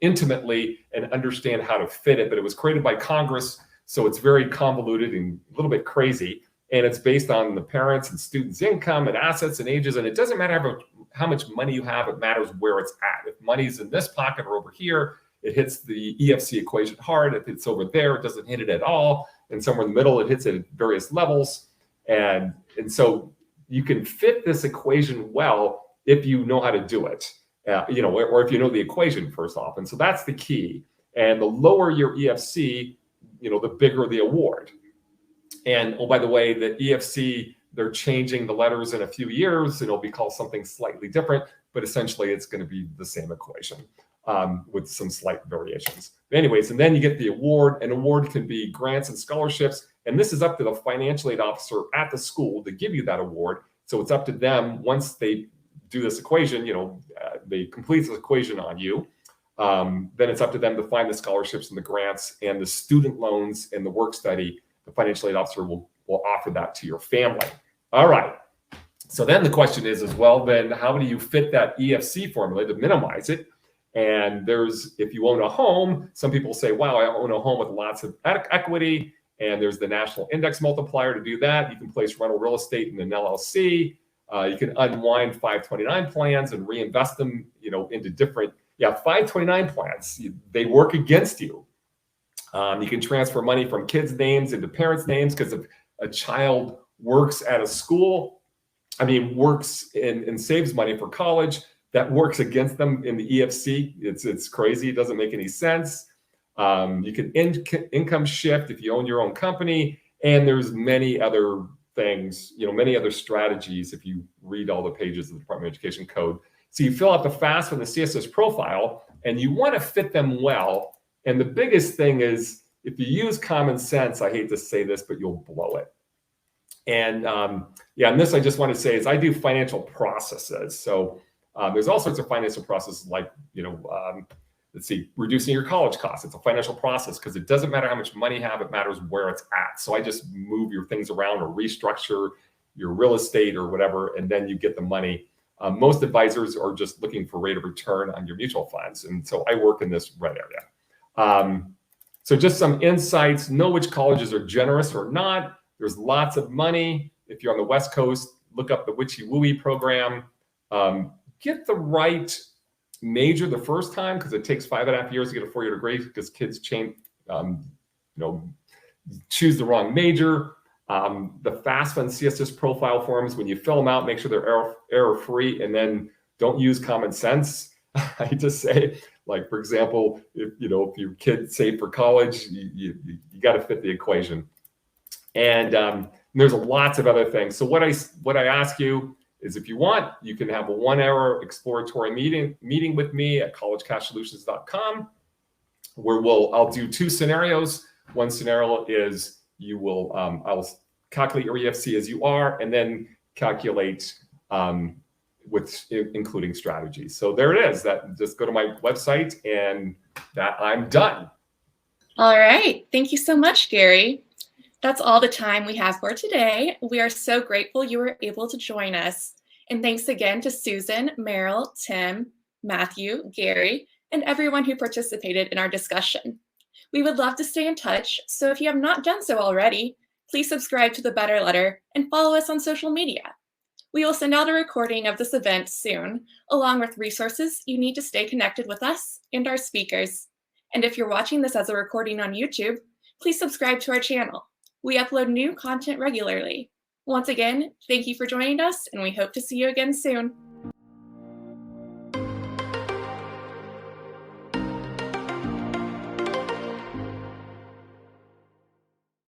intimately and understand how to fit it. But it was created by Congress, so it's very convoluted and a little bit crazy. and it's based on the parents' and students' income and assets and ages. And it doesn't matter how much money you have, it matters where it's at. If money's in this pocket or over here, it hits the EFC equation hard. If it's over there, it doesn't hit it at all. And somewhere in the middle, it hits it at various levels. And so you can fit this equation well if you know how to do it, or if you know the equation first off. And so that's the key. And the lower your EFC, the bigger the award. And oh, by the way, the EFC, they're changing the letters in a few years. It'll be called something slightly different, but essentially it's going to be the same equation with some slight variations. But anyways, and then you get the award. An award can be grants and scholarships. And this is up to the financial aid officer at the school to give you that award. So it's up to them once they do this equation, they complete this equation on you. Then it's up to them to find the scholarships and the grants and the student loans and the work study. The financial aid officer will offer that to your family. All right. So then the question is well, then how do you fit that EFC formula to minimize it? And if you own a home, some people say, wow, I own a home with lots of equity. And there's the national index multiplier to do that. You can place rental real estate in an LLC. You can unwind 529 plans and reinvest them, into different, 529 plans. They work against you. You can transfer money from kids' names into parents' names because if a child works at a school, works and saves money for college, that works against them in the EFC. It's crazy. It doesn't make any sense. You can income shift if you own your own company, and there's many other things, many other strategies if you read all the pages of the Department of Education code. So you fill out the FAFSA and the CSS profile, and you want to fit them well. And the biggest thing is if you use common sense, I hate to say this, but you'll blow it. And and this I just want to say is I do financial processes. So there's all sorts of financial processes like, let's see, reducing your college costs. It's a financial process because it doesn't matter how much money you have, it matters where it's at. So I just move your things around or restructure your real estate or whatever, and then you get the money. Most advisors are just looking for rate of return on your mutual funds. And so I work in this red area. So just some insights, know which colleges are generous or not. There's lots of money. If you're on the West Coast, look up the Witchy Wooey program. Get the right major the first time because it takes 5.5 years to get a 4-year degree because kids change, choose the wrong major. The FAFSA and CSS profile forms, when you fill them out, make sure they're error-free, and then don't use common sense. I just say, like, for example, if your kid's saved for college, you got to fit the equation. And there's lots of other things. So what I ask you is, if you want, you can have a 1-hour exploratory meeting with me at collegecashsolutions.com, where I'll do 2 scenarios. One scenario is I'll calculate your EFC as you are, and then calculate with including strategies. So there it is. That just go to my website, and that I'm done. All right. Thank you so much, Gary. That's all the time we have for today. We are so grateful you were able to join us. And thanks again to Susan, Meryl, Tim, Matthew, Gary, and everyone who participated in our discussion. We would love to stay in touch, so if you have not done so already, please subscribe to the Better Letter and follow us on social media. We will send out a recording of this event soon, along with resources you need to stay connected with us and our speakers. And if you're watching this as a recording on YouTube, please subscribe to our channel. We upload new content regularly. Once again, thank you for joining us, and we hope to see you again soon.